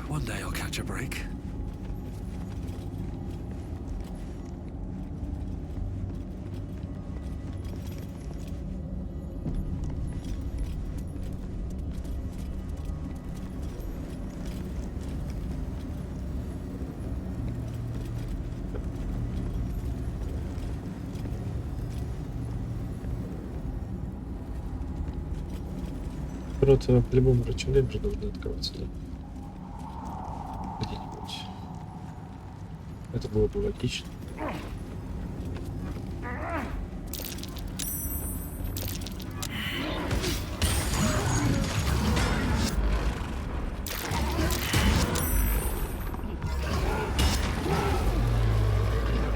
One day I'll catch a break. Ворота по-любому рычагами же должны открываться, да? Где-нибудь. Это было бы логично.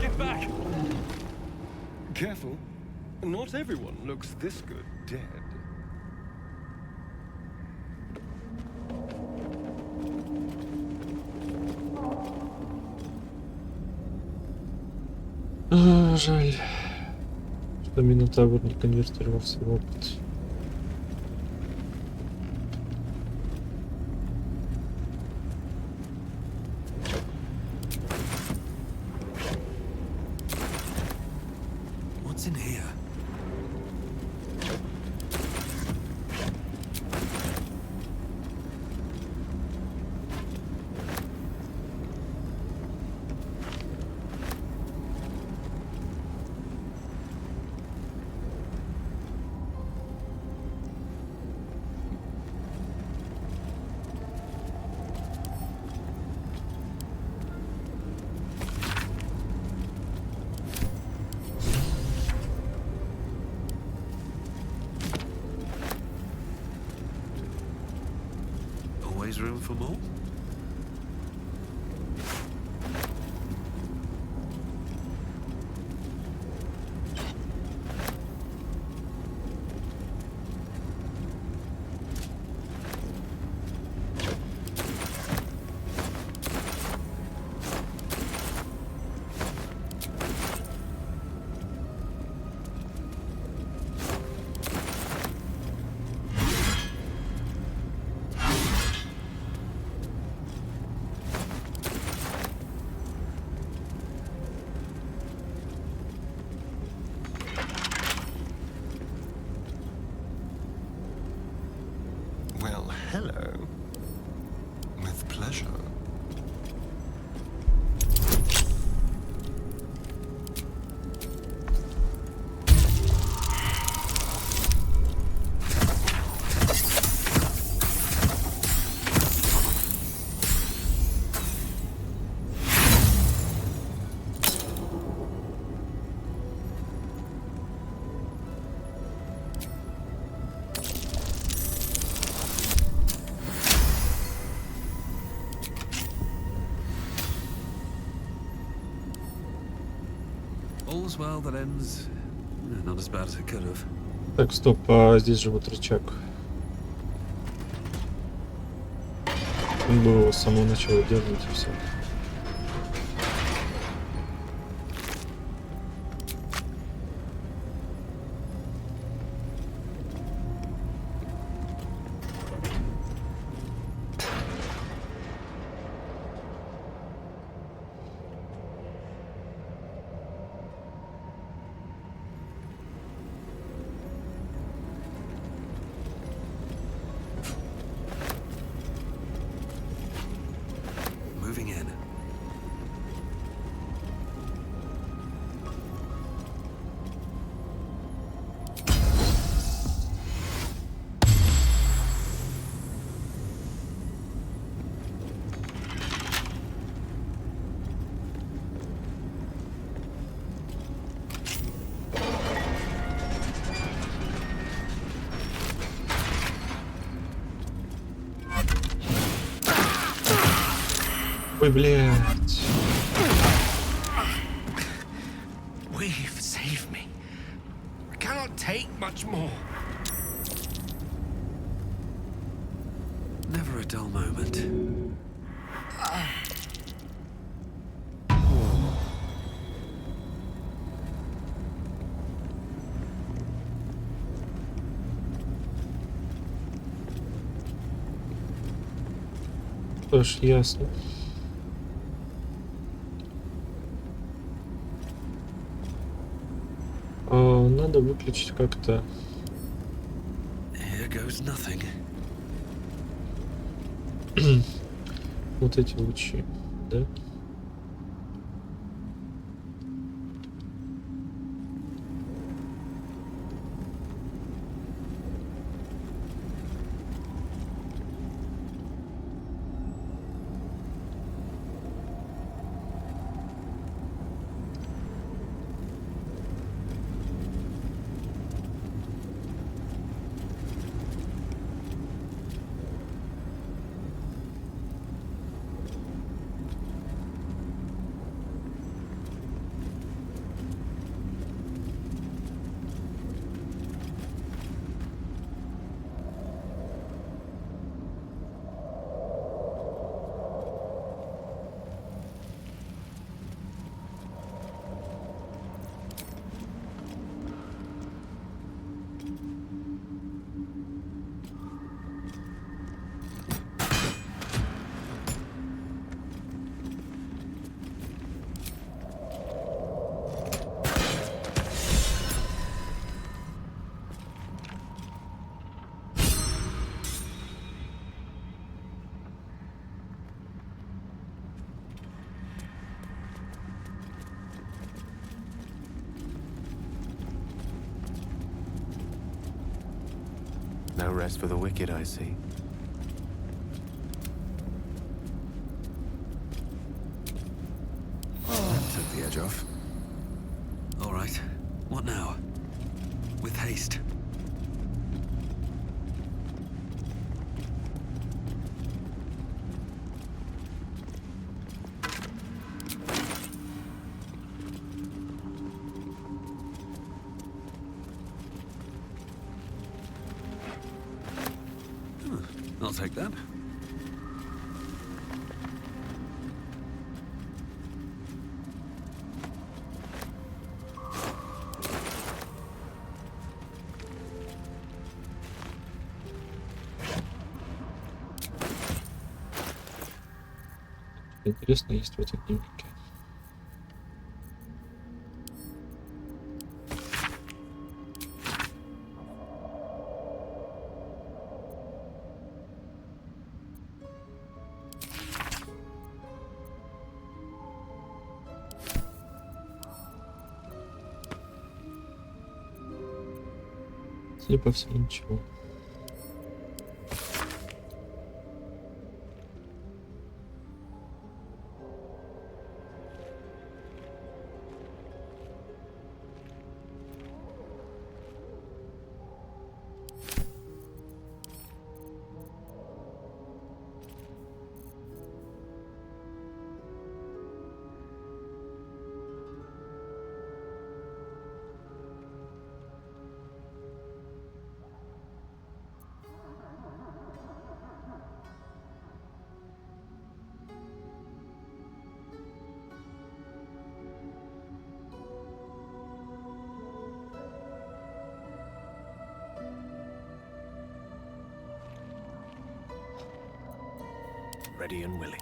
Get back! Careful. Not everyone looks this good dead. Жаль, что Минотавр не конвертировался в опыт. What's in here? Always room for more? Well, hello. With pleasure. All's well that ends not as bad as it could have. Так, стоп, а здесь же вот рычаг. Он был с самого начала дернуть и все. Ой, блядь. Weave, save me. I cannot take much more. Never a dull moment. Что ж, ясно. Надо выключить как-то. Here goes nothing. Вот эти лучи, да? No rest for the wicked, I see. That took the edge off. All right. What now? With haste. I'll take that. Интересно, есть в этом дневнике. Судя по всему, ничего. Ready and willing.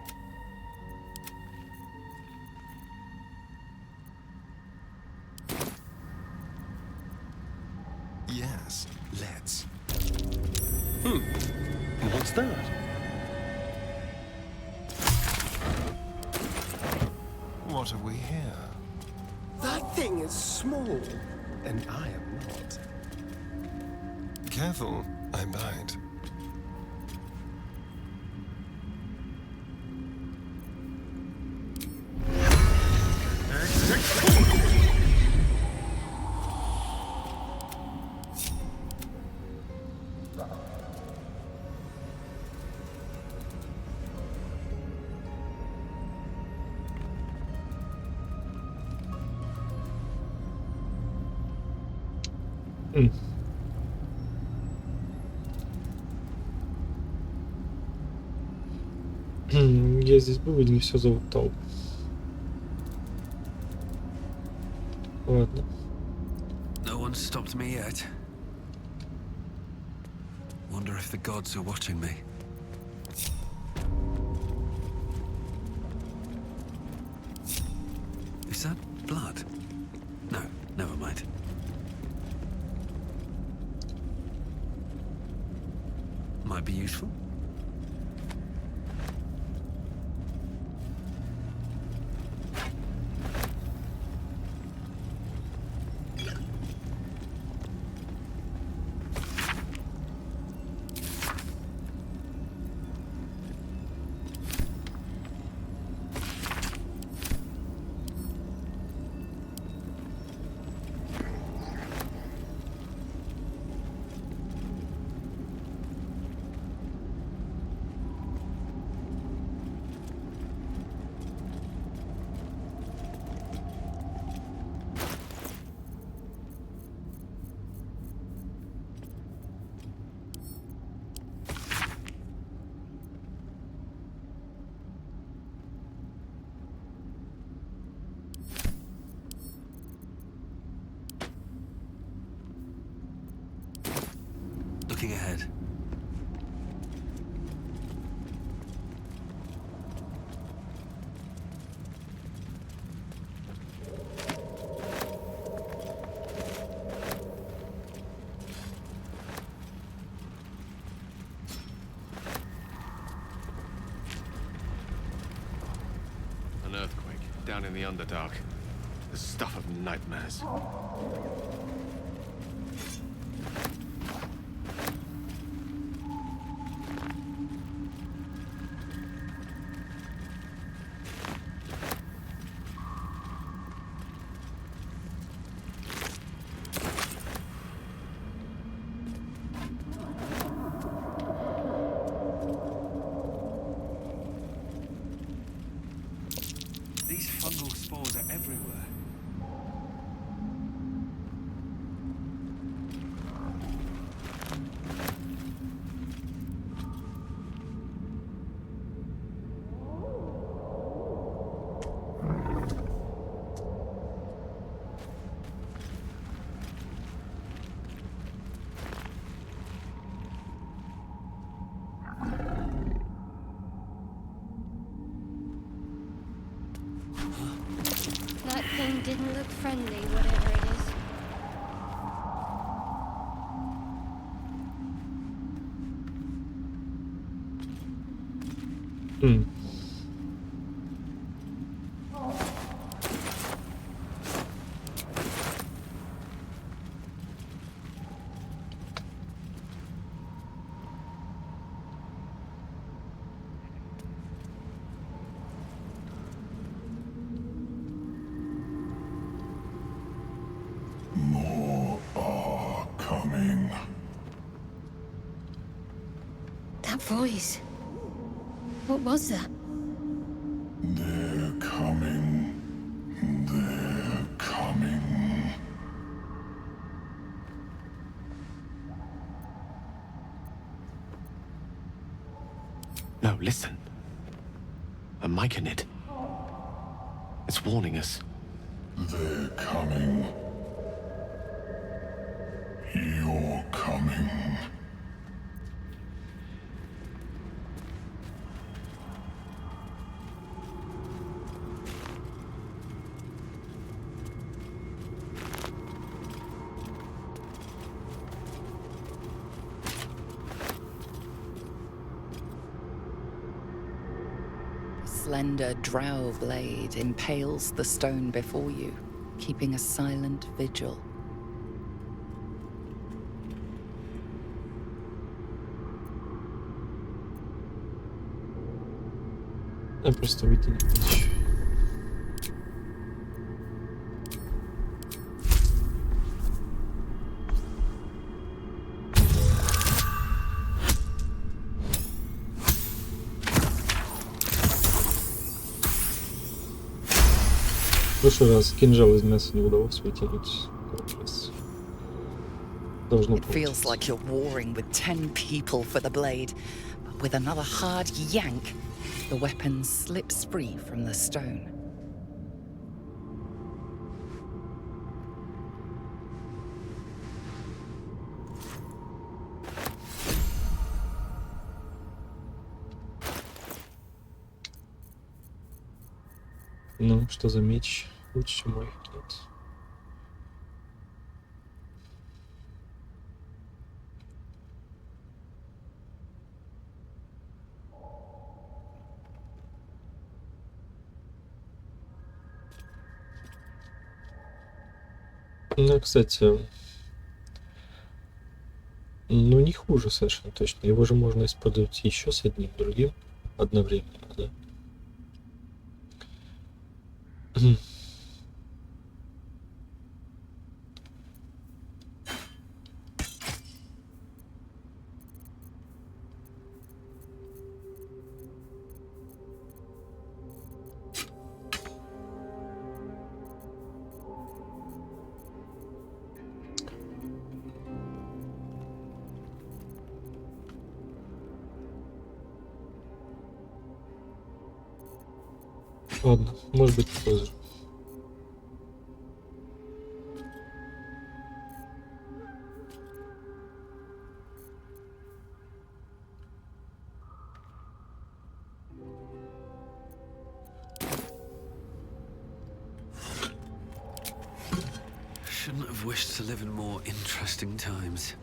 Yes, let's. What's that? What have we here? That thing is small, and I am not. Careful, I bite. Я здесь был и не все залутал. Ладно. No one's stopped me yet. Wonder if the gods are watching me. Is that blood? No, never mind. Might be useful. Looking ahead. An earthquake down in the Underdark. The stuff of nightmares. These fungal spores are everywhere. That thing didn't look friendly, whatever it is. More are coming. That voice. What was that? They're coming. They're coming. No, listen. A myconid. It's warning us. They're coming. You're coming. Slender drow blade impales the stone before you, keeping a silent vigil. Я просто выйти не хочу. В прошлый раз кинжал из мяса не удалось вытянуть. Как раз. Должно It feels получиться. like you're warring with 10 people for the blade, but with another hard yank, the weapon slips free from the stone. Ну, что за меч? Лучше, чем мой. Нет. Ну, кстати, ну не хуже совершенно точно. Его же можно использовать еще с одним другим одновременно, да? Ладно, может быть позже. Shouldn't have wished to live in more interesting times.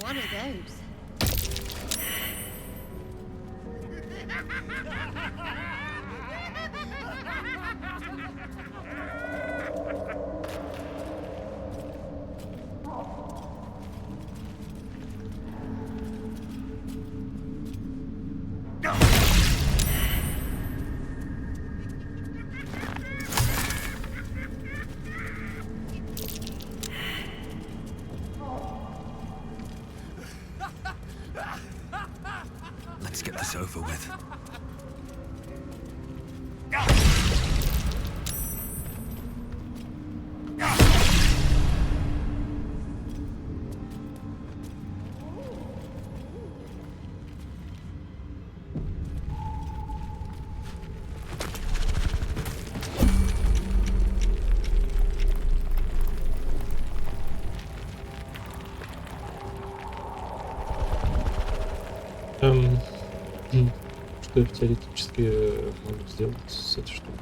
What are those? Let's get this over with. Что я теоретически могу сделать с этой штукой?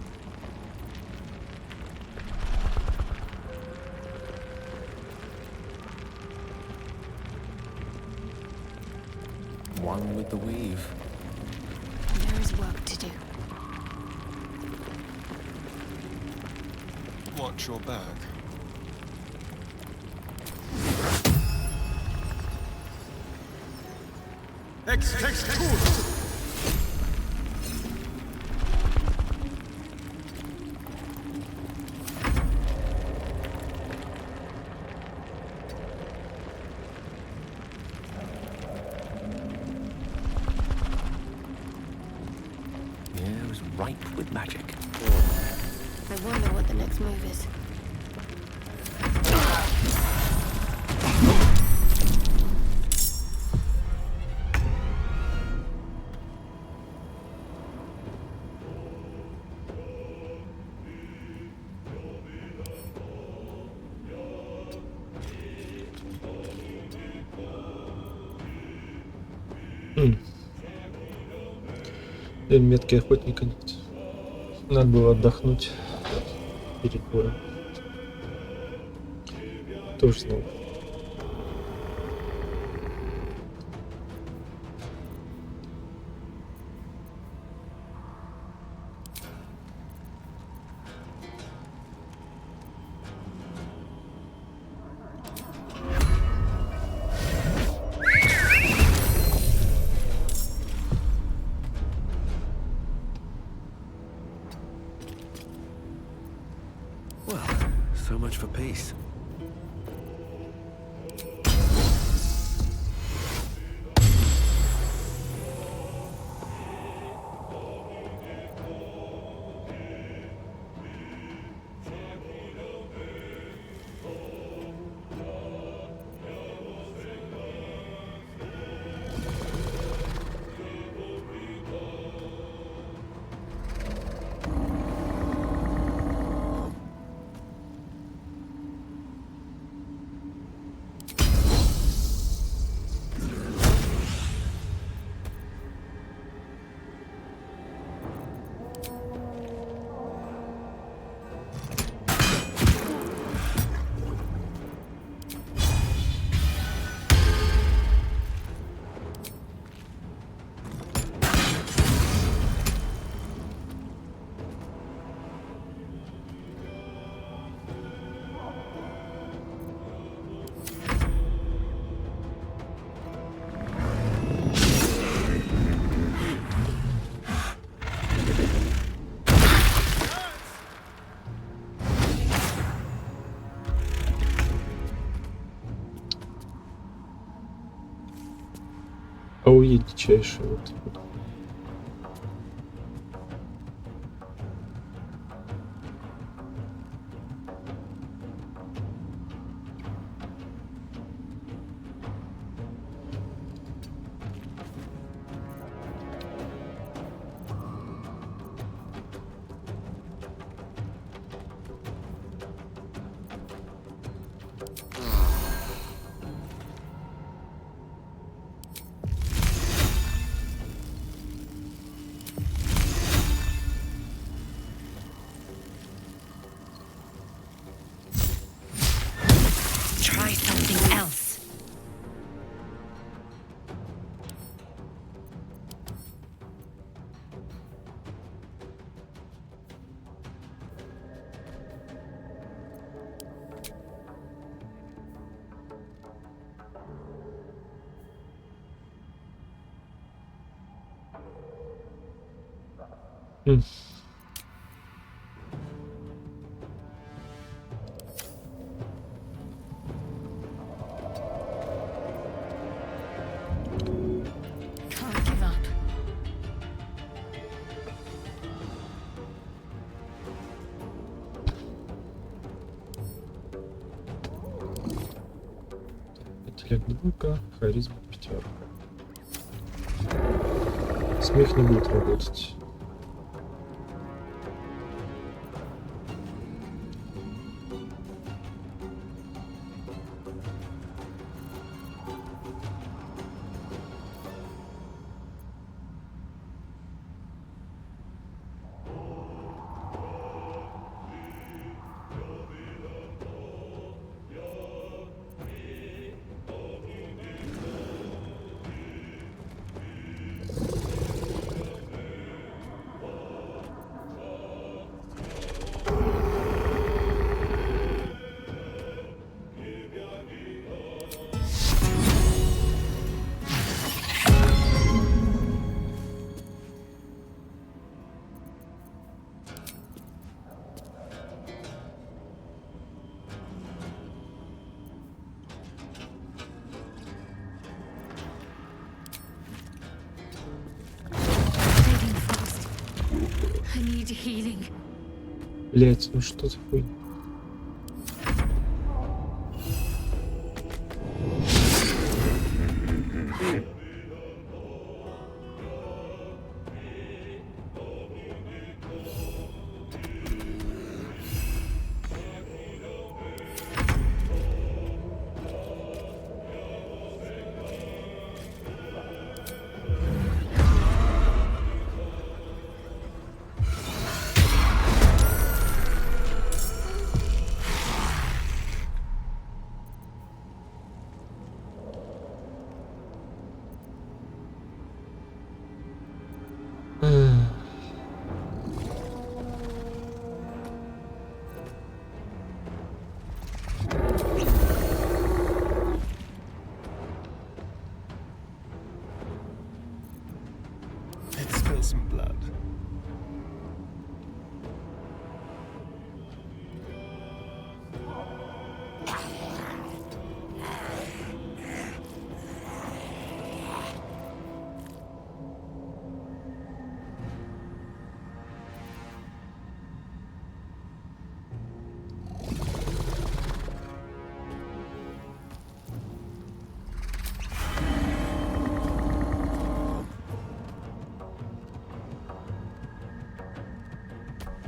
One with the weave. There is work to do. Watch your back. The air is ripe with magic. I wonder what the next move is. Метки охотника нет. Надо было отдохнуть перед боем. Тоже знал. Well, so much for peace. здоровье дичайшее. Вот. Try something else. Can't give up. Интеллект двойка, харизма пятерка. Смех не будет работать. Fading fast. I need healing. Блять, ну что за хуйня? Let's spill some blood.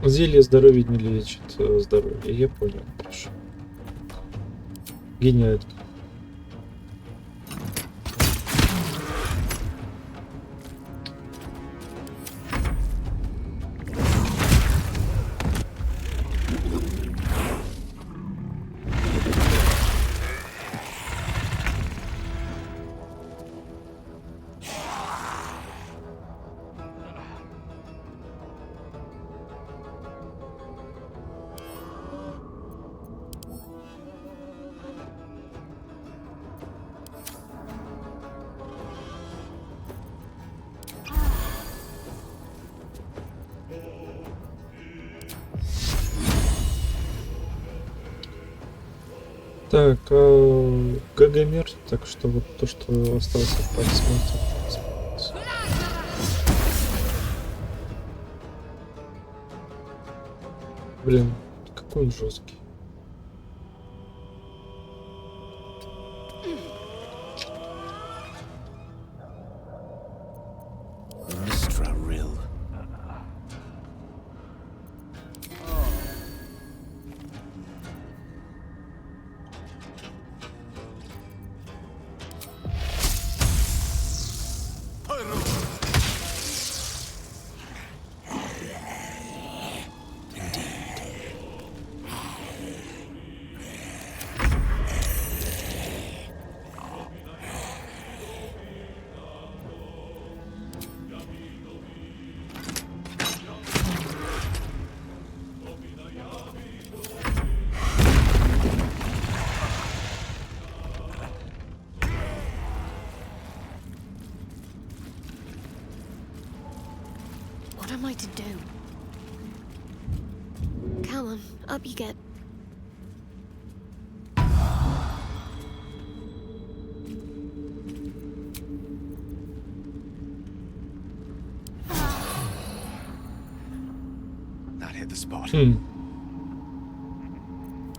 Зелье здоровья не лечит здоровье. Я понял. Хорошо. Гениально. Так, ГГ мертв, так что вот то, что осталось от пальца, Блин, какой он жесткий. Mistrarill. What am I to do? Come on, up you get. That hit the spot.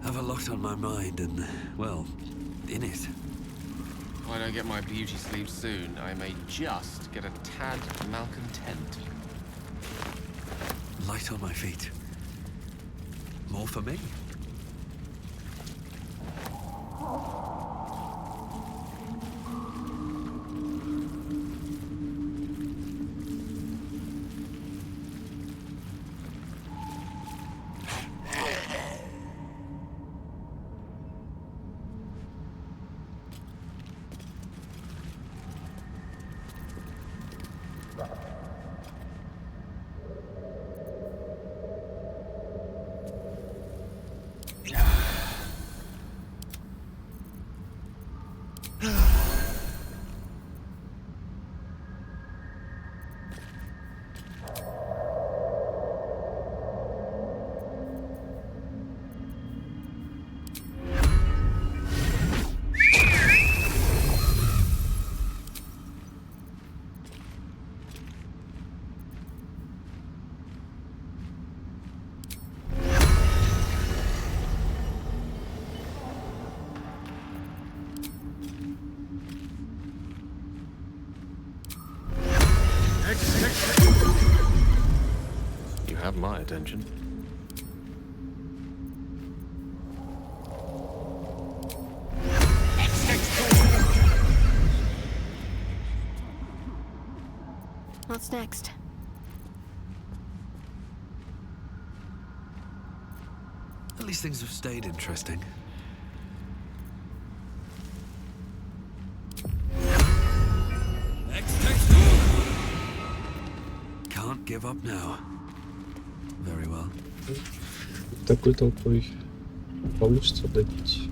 Have a lot on my mind and, well, in it. If I don't get my beauty sleep soon, I may just get a tad malcontent. Light on my feet. More for me. You have my attention. What's next? At least things have stayed interesting. Can't give up now. Very well. Такой толпой получится добить,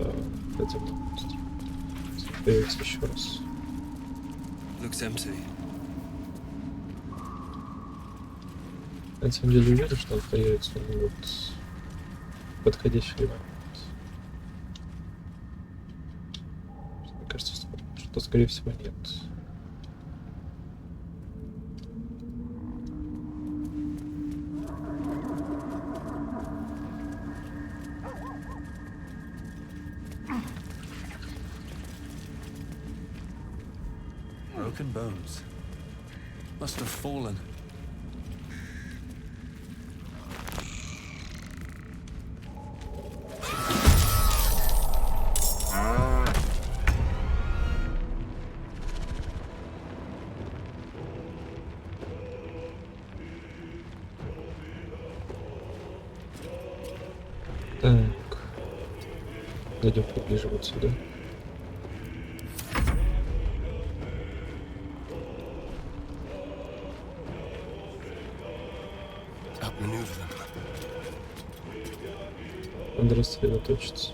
хотя бы появится еще раз. Looks empty. Я на самом деле уверен, что он появится вот в подходящий момент. Мне кажется, что скорее всего нет. Broken bones. Must have fallen. Так. Дойдем поближе вот сюда. Надо рассредоточиться.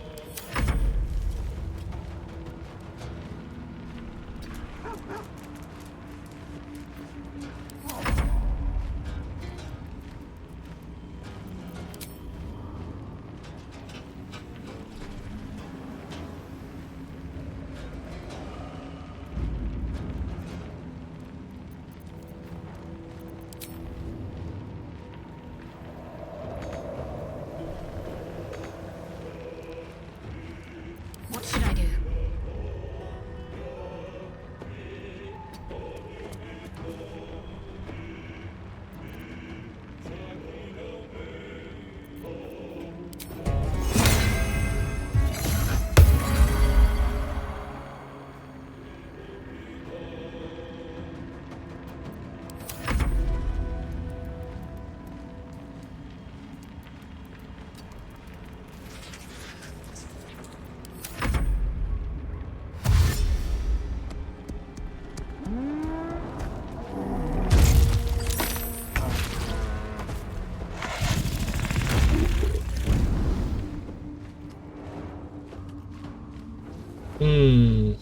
И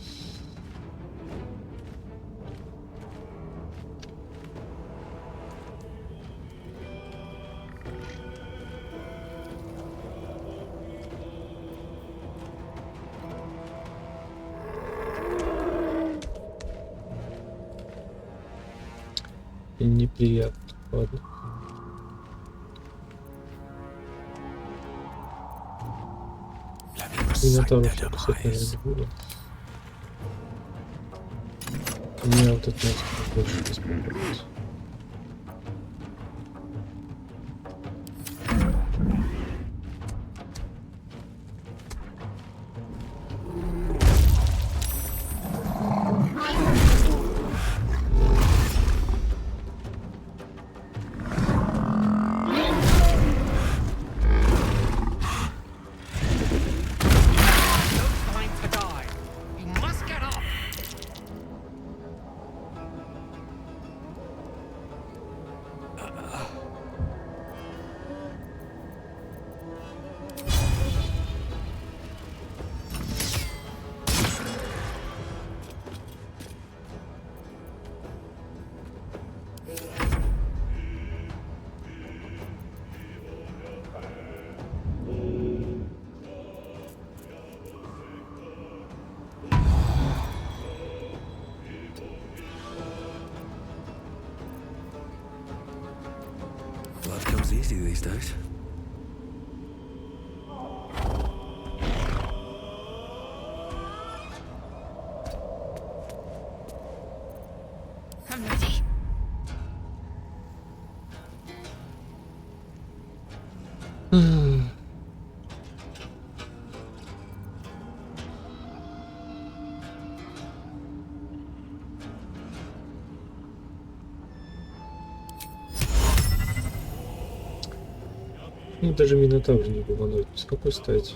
неприятно, ладно. Минотавр что кусать, наверное, не буду. У меня вот этот монстр больше беспокоит. Blood comes easy these days. I'm ready. Ну, даже Минотавр не гуманоид. С какой стати?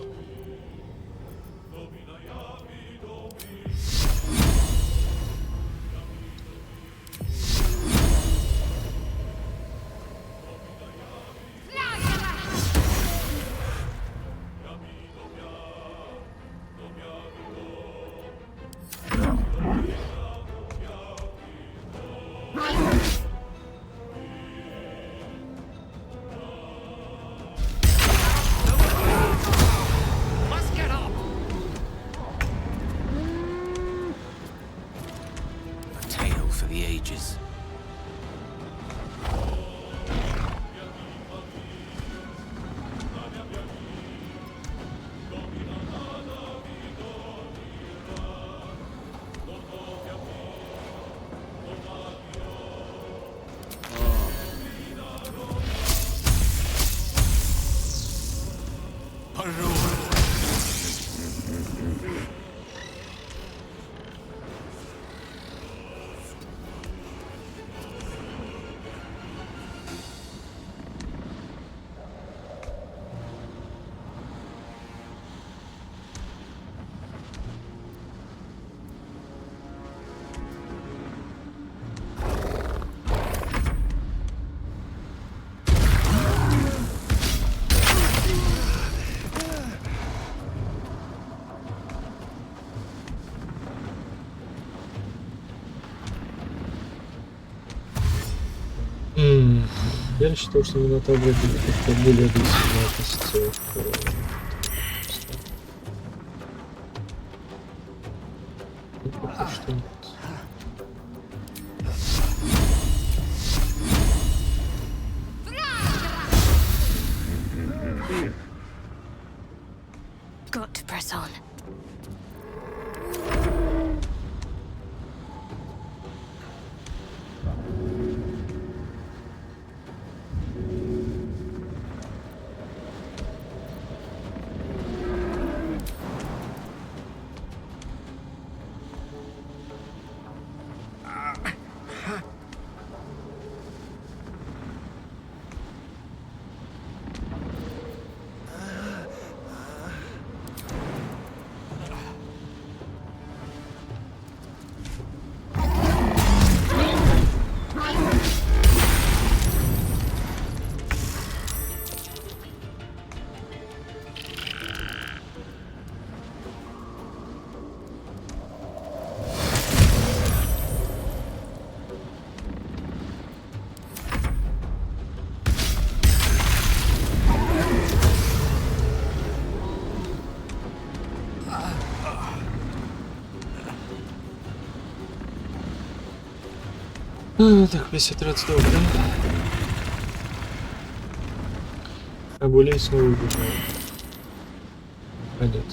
Я считал, что Минотавр будет как-то более агрессивно относиться к... Ну, пока что нет. Got to press on. Так, 50 родстов, да? А более снова убежал. А нет,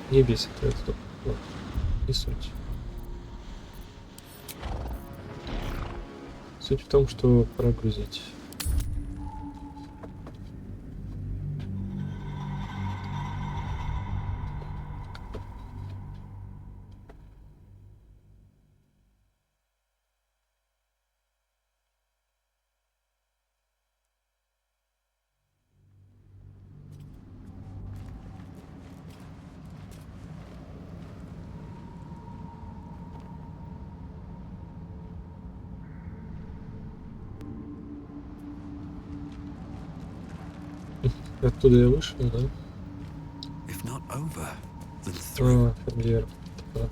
не бесит родстов. Ладно, не суть. Суть в том, что прогрузить. Оттуда я вышел, да? If not over, then through. Фамильяр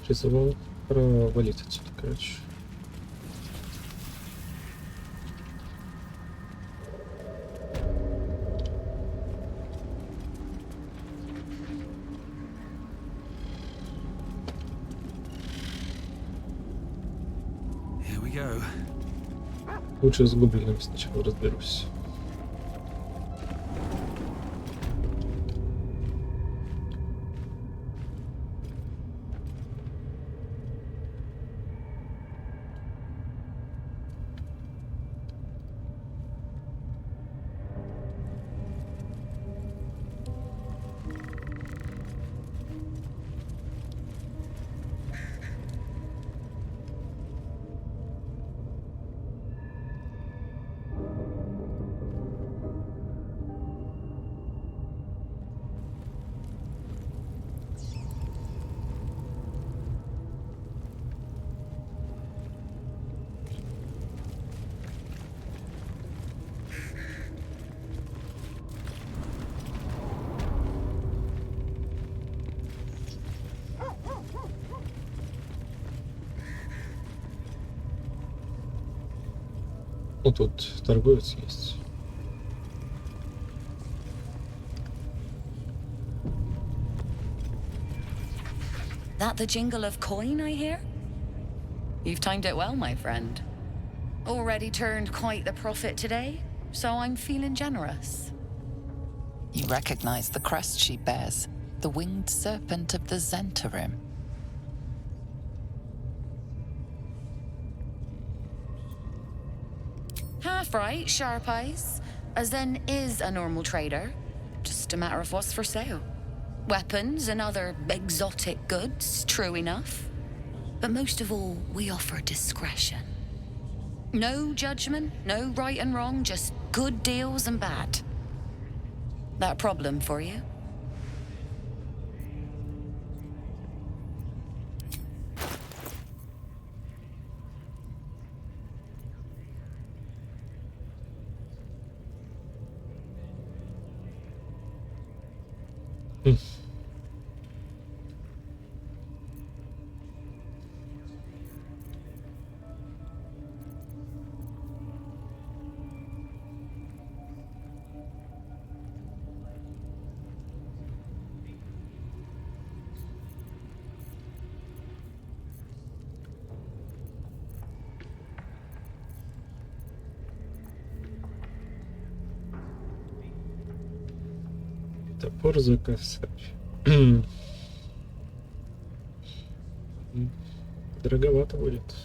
призывал провалить отсюда, короче. Here we go. Лучше с гоблинами сначала разберусь. Ну, тут торговец есть. That the jingle of coin I hear? You've timed it well, my friend. Already turned quite the profit today, so I'm feeling generous. You recognize the crest she bears, the winged serpent of the Zentarim. Half right, sharp eyes. A Zen is a normal trader. Just a matter of what's for sale. Weapons and other exotic goods, true enough. But most of all, we offer discretion. No judgment, no right and wrong, just good deals and bad. That a problem for you? Топор за косарь. Дороговато будет.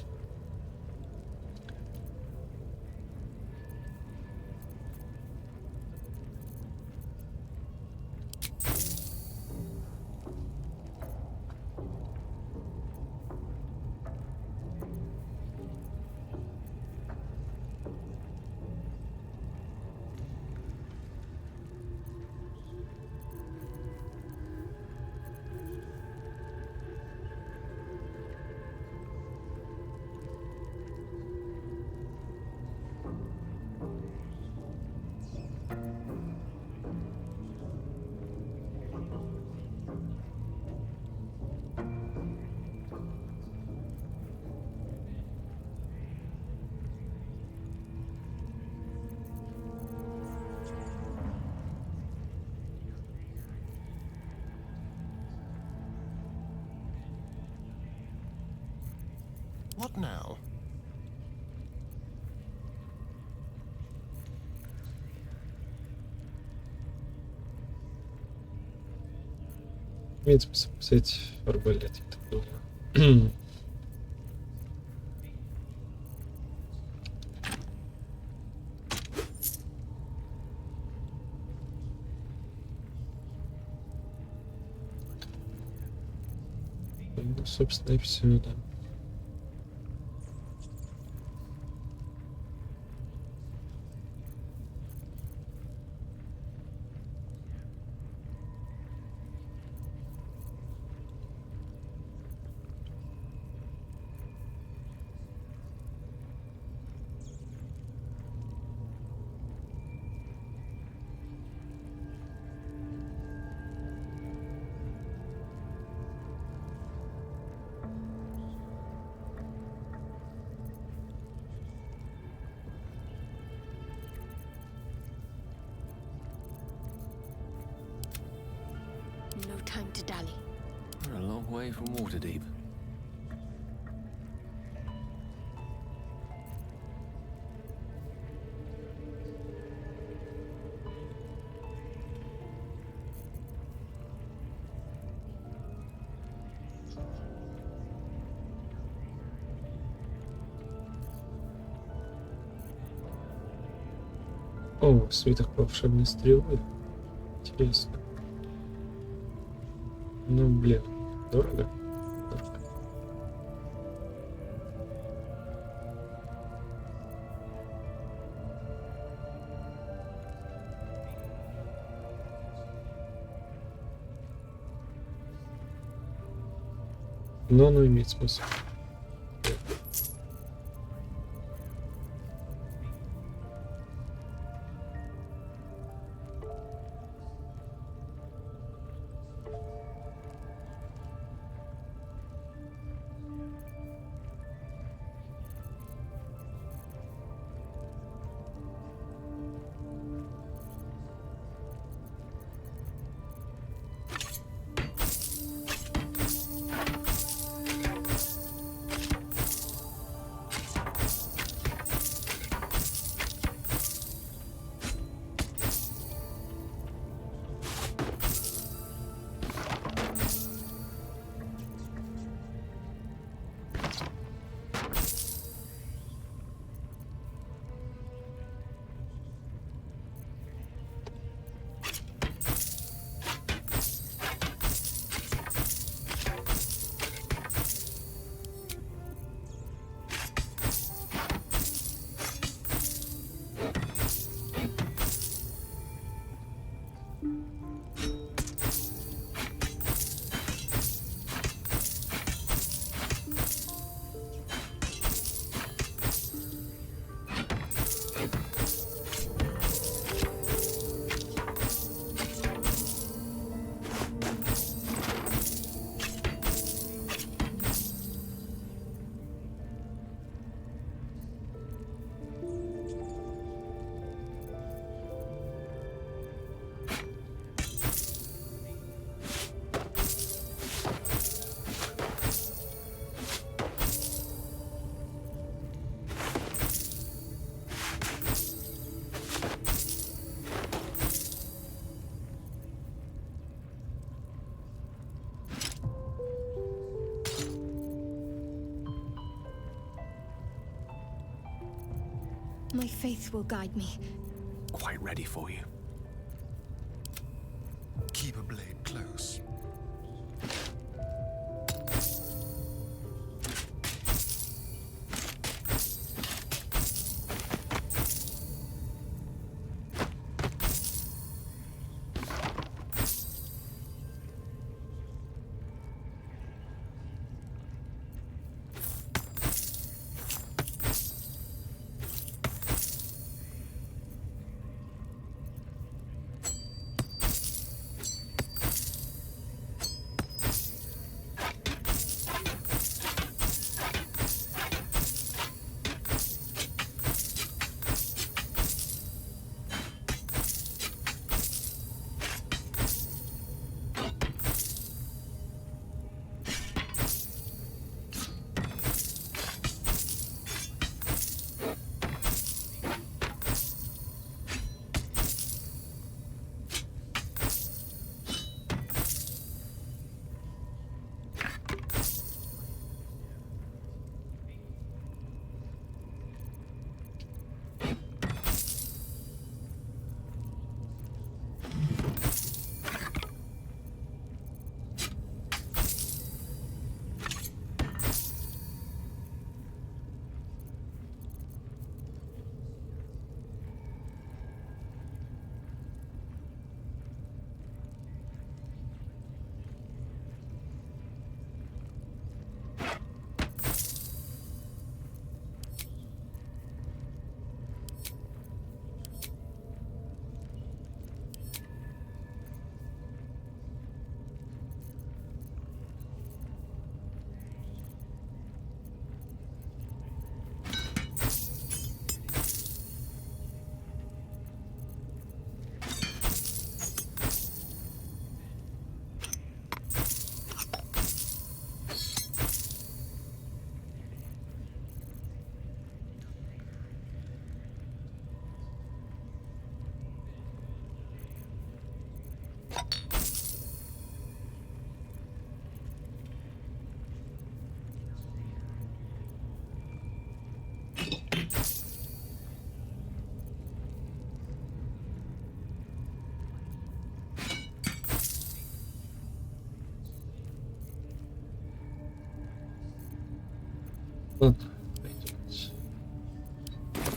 What now? Имеет смысл взять арбалет, я так думаю. Ну, собственно, и все, да. No time to dally. We're a long way from Waterdeep. О, свиток волшебной стрелы. Интересно. Ну, блин, дорого? Дорого. Но оно имеет смысл. My faith will guide me. Quite ready for you. Keep a blade close.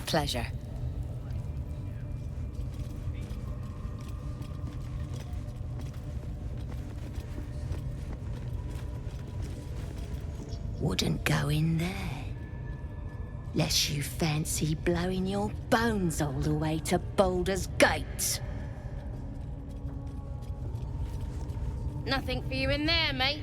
Pleasure. Wouldn't go in there. Lest you fancy blowing your bones all the way to Baldur's Gate. Nothing for you in there, mate.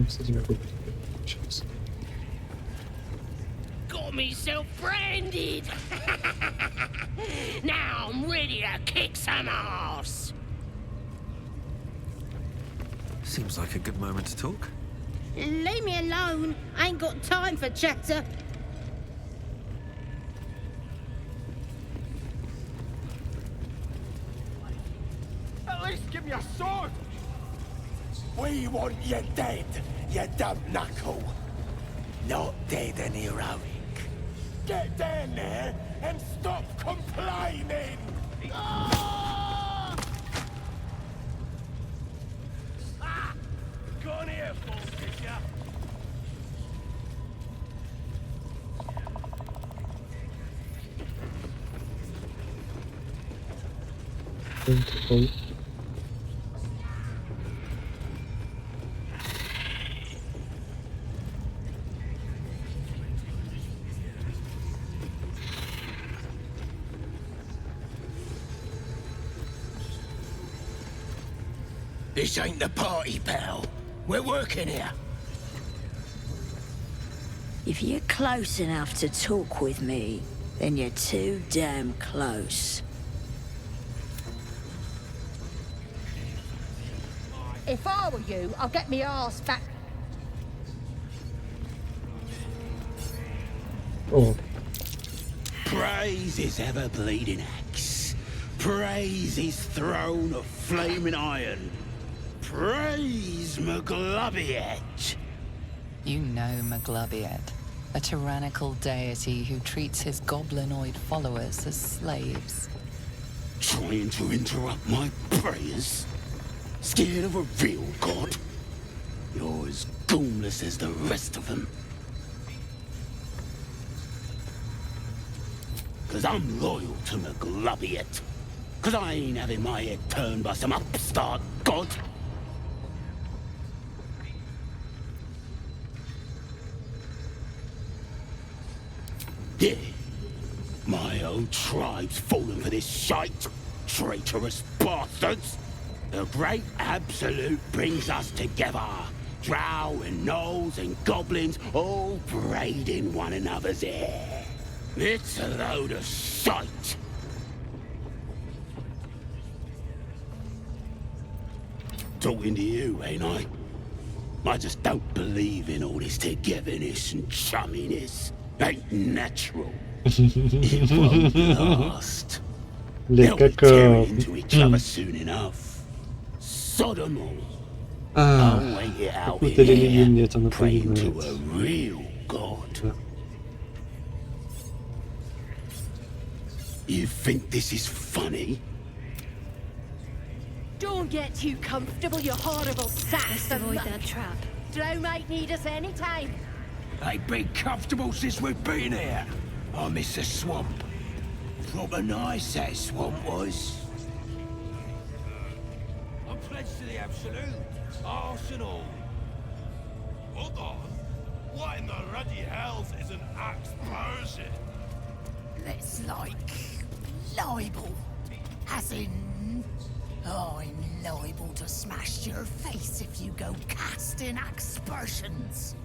Кстати, какой сейчас. Got myself branded. Now I'm ready to kick some ass. Seems like a good moment to talk. Leave me alone. I ain't got time for chatter. At least give me a sword. We want you dead, you dumb knuckle. Not dead and heroic. Get down there and stop complaining! Ah! Ah! Got an earful, did ya? This ain't the party, pal. We're working here. If you're close enough to talk with me, then you're too damn close. If I were you, I'd get me arse back. Oh. Praise his ever-bleeding axe. Praise his throne of flaming iron. Praise Maglobiet. You know Maglobiet, a tyrannical deity who treats his goblinoid followers as slaves. Trying to interrupt my prayers? Scared of a real god? You're as goonless as the rest of them. 'Cause I'm loyal to Maglobiet. 'Cause I ain't having my head turned by some upstart god. Yeah, my old tribe's fallen for this shite. Traitorous bastards. The great absolute brings us together. Drow and gnolls and goblins all braiding one another's hair. It's a load of shite. Talking to you, ain't I? I just don't believe in all this togetherness and chumminess. Ain't natural. It won't last. They'll be tearing into each other soon enough. Sodom all. I'll wait it out here, praying to a real god. You think this is funny? Don't get too comfortable, you horrible sass. Avoid that trap. Drow might need us any time. Ain't been comfortable since we've been here. I miss the swamp. Proper nice that swamp was. I'm pledged to the Absolute. Arsenal. Hold on. What in the ruddy hells is an axe Persian? That's like libel. As in, I'm liable to smash your face if you go casting aspersions.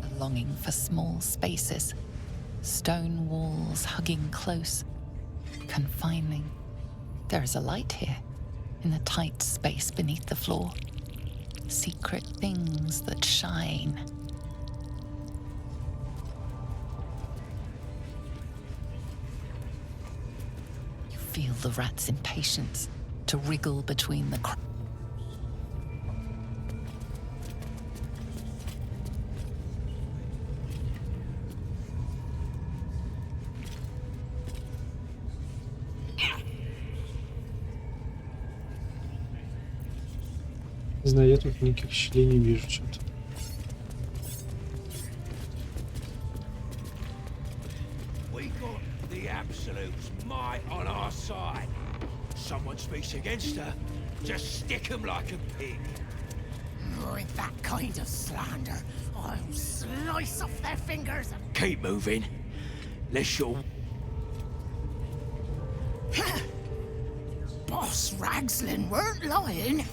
A longing for small spaces. Stone walls hugging close, confining. There is a light here, in the tight space beneath the floor. Secret things that shine. You feel the rat's impatience to wriggle between the Не знаю, я тут никаких щелей не вижу что-то. We got the Absolute's might on our side. Someone speaks against her, just stick 'em like a pig. With that kind of slander, I'll slice off their fingers and... Keep moving. Lest you're... Boss Ragslin weren't lying.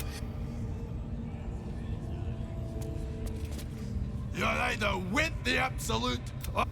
You're either with the Absolute or...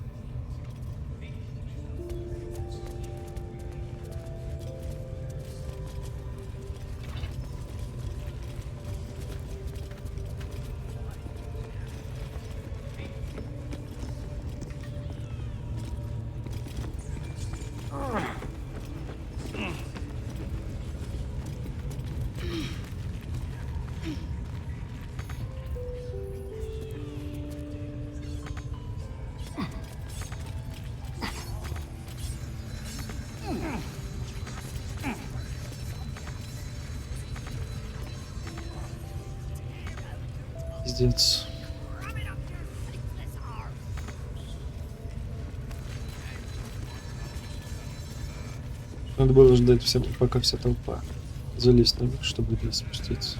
Пиздец. Надо было ждать, пока вся толпа залезть наверх, чтобы здесь спуститься.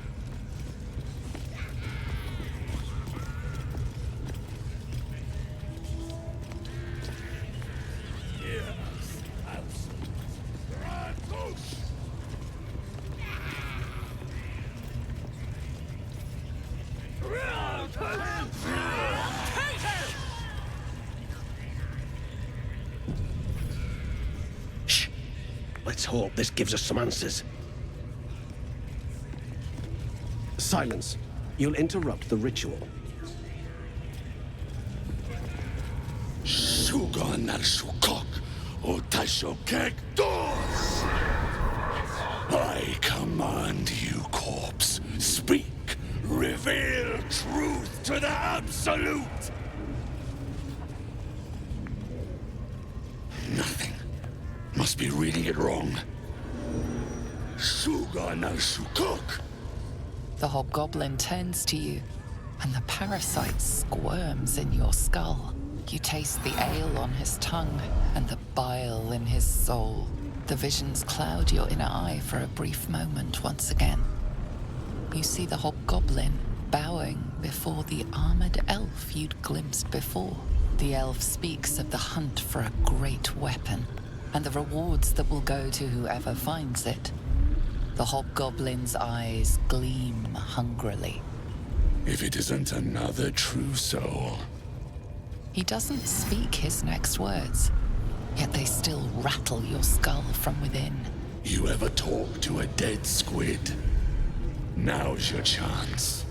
Let's hope this gives us some answers. Silence. You'll interrupt the ritual. Shugan al Shukok, Otashokek Dos! I command you, corpse. Speak. Reveal truth to the Absolute! Nothing. Must be reading it wrong. Shugan al Shukok! The hobgoblin turns to you, and the parasite squirms in your skull. You taste the ale on his tongue and the bile in his soul. The visions cloud your inner eye for a brief moment once again. You see the hobgoblin bowing before the armored elf you'd glimpsed before. The elf speaks of the hunt for a great weapon, and the rewards that will go to whoever finds it. The hobgoblin's eyes gleam hungrily. If it isn't another true soul. He doesn't speak his next words, yet they still rattle your skull from within. You ever talk to a dead squid? Now's your chance.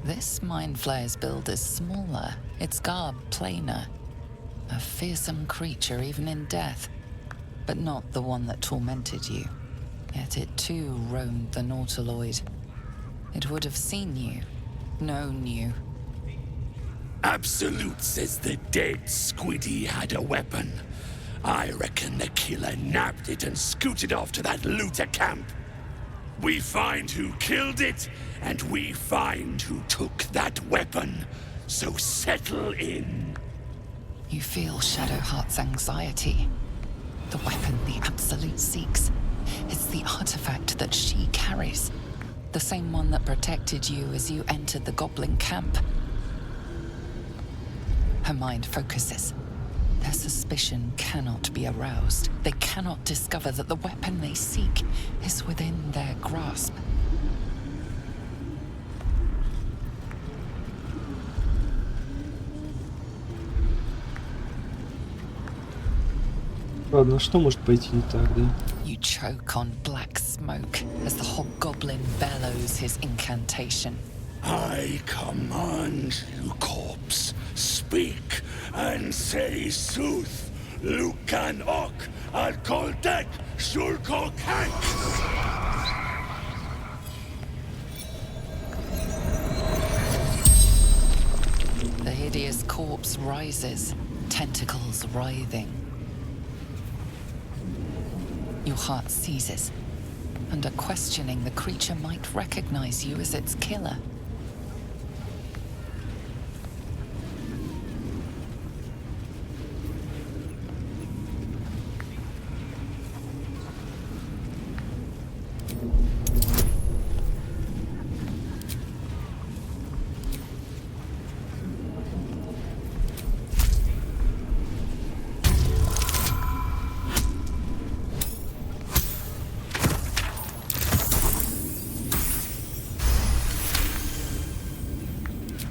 This Mind Flayer's build is smaller, its garb plainer. A fearsome creature even in death, but not the one that tormented you. Yet it too roamed the Nautiloid. It would have seen you, known you. Absolute says the dead squiddy had a weapon. I reckon the killer nabbed it and scooted off to that looter camp. We find who killed it, and we find who took that weapon. So settle in. You feel Shadowheart's anxiety. The weapon the Absolute seeks. It's the artifact that she carries. The same one that protected you as you entered the goblin camp. Her mind focuses. Their suspicion cannot be aroused. They cannot discover that the weapon they seek is within their grasp. Ладно, что может пойти не так, да? You choke on black smoke as the hobgoblin bellows his incantation. I command you, corpse, speak and say sooth. Lucan ok, al koldek, shulko kank. The hideous corpse rises, tentacles writhing. Your heart seizes. Under questioning, the creature might recognize you as its killer.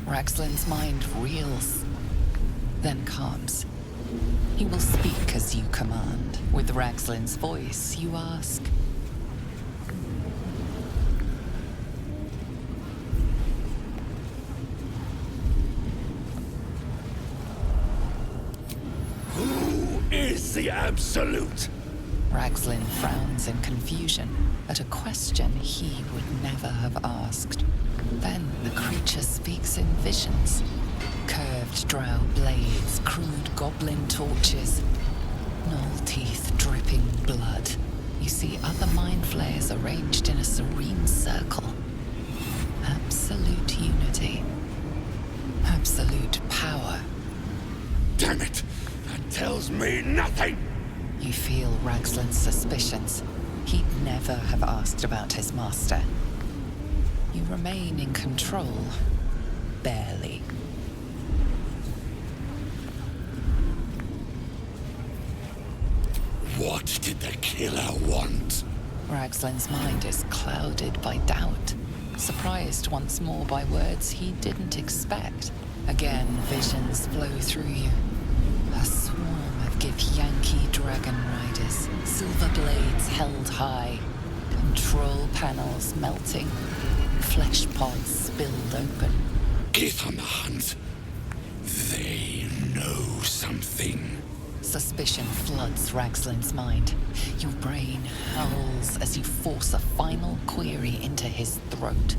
Raxlin's mind reels, then calms. He will speak as you command. With Raxlin's voice, you ask. Who is the Absolute? Raxlin frowns in confusion at a question he would never have asked. Then the creature speaks in visions. Curved drow blades, crude goblin torches, gnoll teeth dripping blood. You see other mind flayers arranged in a serene circle. Absolute unity. Absolute power. Damn it! That tells me nothing! You feel Raxlin's suspicions. He'd never have asked about his master. You remain in control. Barely. What did the killer want? Raxlin's mind is clouded by doubt. Surprised once more by words he didn't expect. Again, visions flow through you. A swarm of Githyanki dragon riders. Silver blades held high. Control panels melting. Flesh pods spilled open. Gith on the hunt. They know something. Suspicion floods Raxlin's mind. Your brain howls as you force a final query into his throat.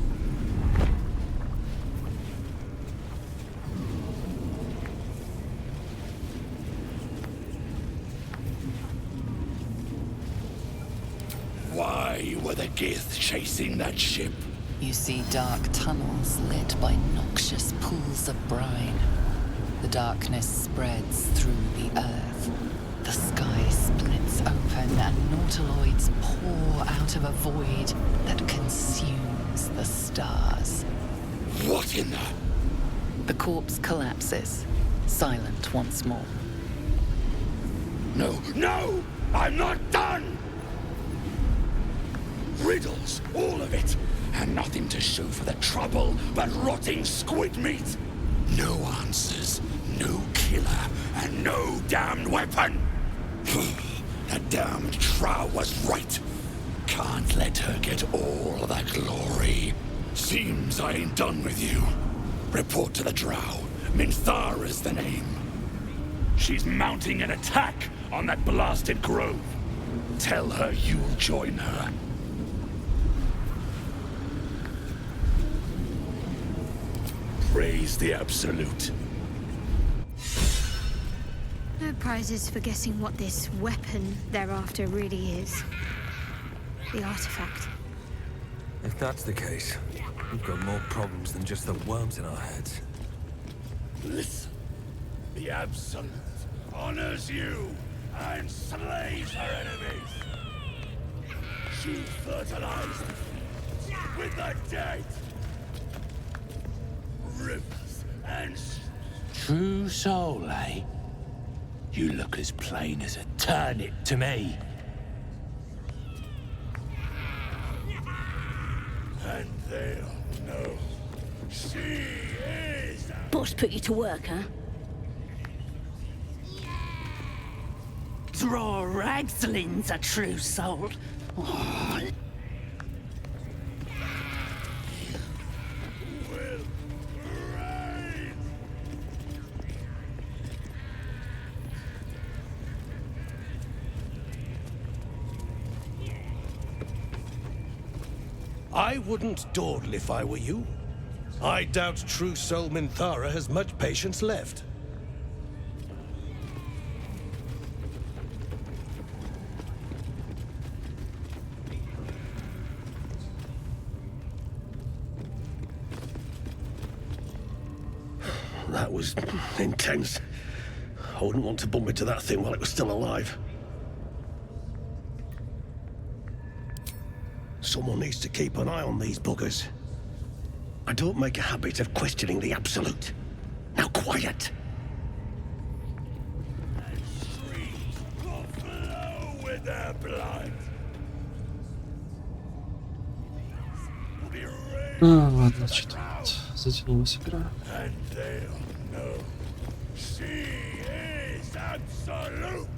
Why were the Gith chasing that ship? You see dark tunnels lit by noxious pools of brine. The darkness spreads through the earth. The sky splits open and nautiloids pour out of a void that consumes the stars. What in the... The corpse collapses, silent once more. No, no! I'm not done! Riddles, all of it. And nothing to show for the trouble but rotting squid meat. No answers, no killer, and no damned weapon. That damned Trow was right. Can't let her get all of that glory. Seems I ain't done with you. Report to the Drow. Minthara's the name. She's mounting an attack on that blasted grove. Tell her you'll join her. Praise the Absolute. No prizes for guessing what this weapon thereafter really is. The artifact. If that's the case, we've got more problems than just the worms in our heads. Listen. The Absolute honors you and slays her enemies. She fertilized with the dead. Rivers and true soul, eh? You look as plain as a turnip to me. And they'll know. She is. Boss put you to work, huh? Draw Ragslin's a true soul. Oh, I wouldn't dawdle if I were you. I doubt true soul Minthara has much patience left. That was intense. I wouldn't want to bump into that thing while it was still alive. Someone needs to keep an eye on these buggers. I don't make a habit of questioning the absolute. Now quiet! Streets will flow with their blood. Ладно, что-то затянулась игра. And they'll know. She is absolute.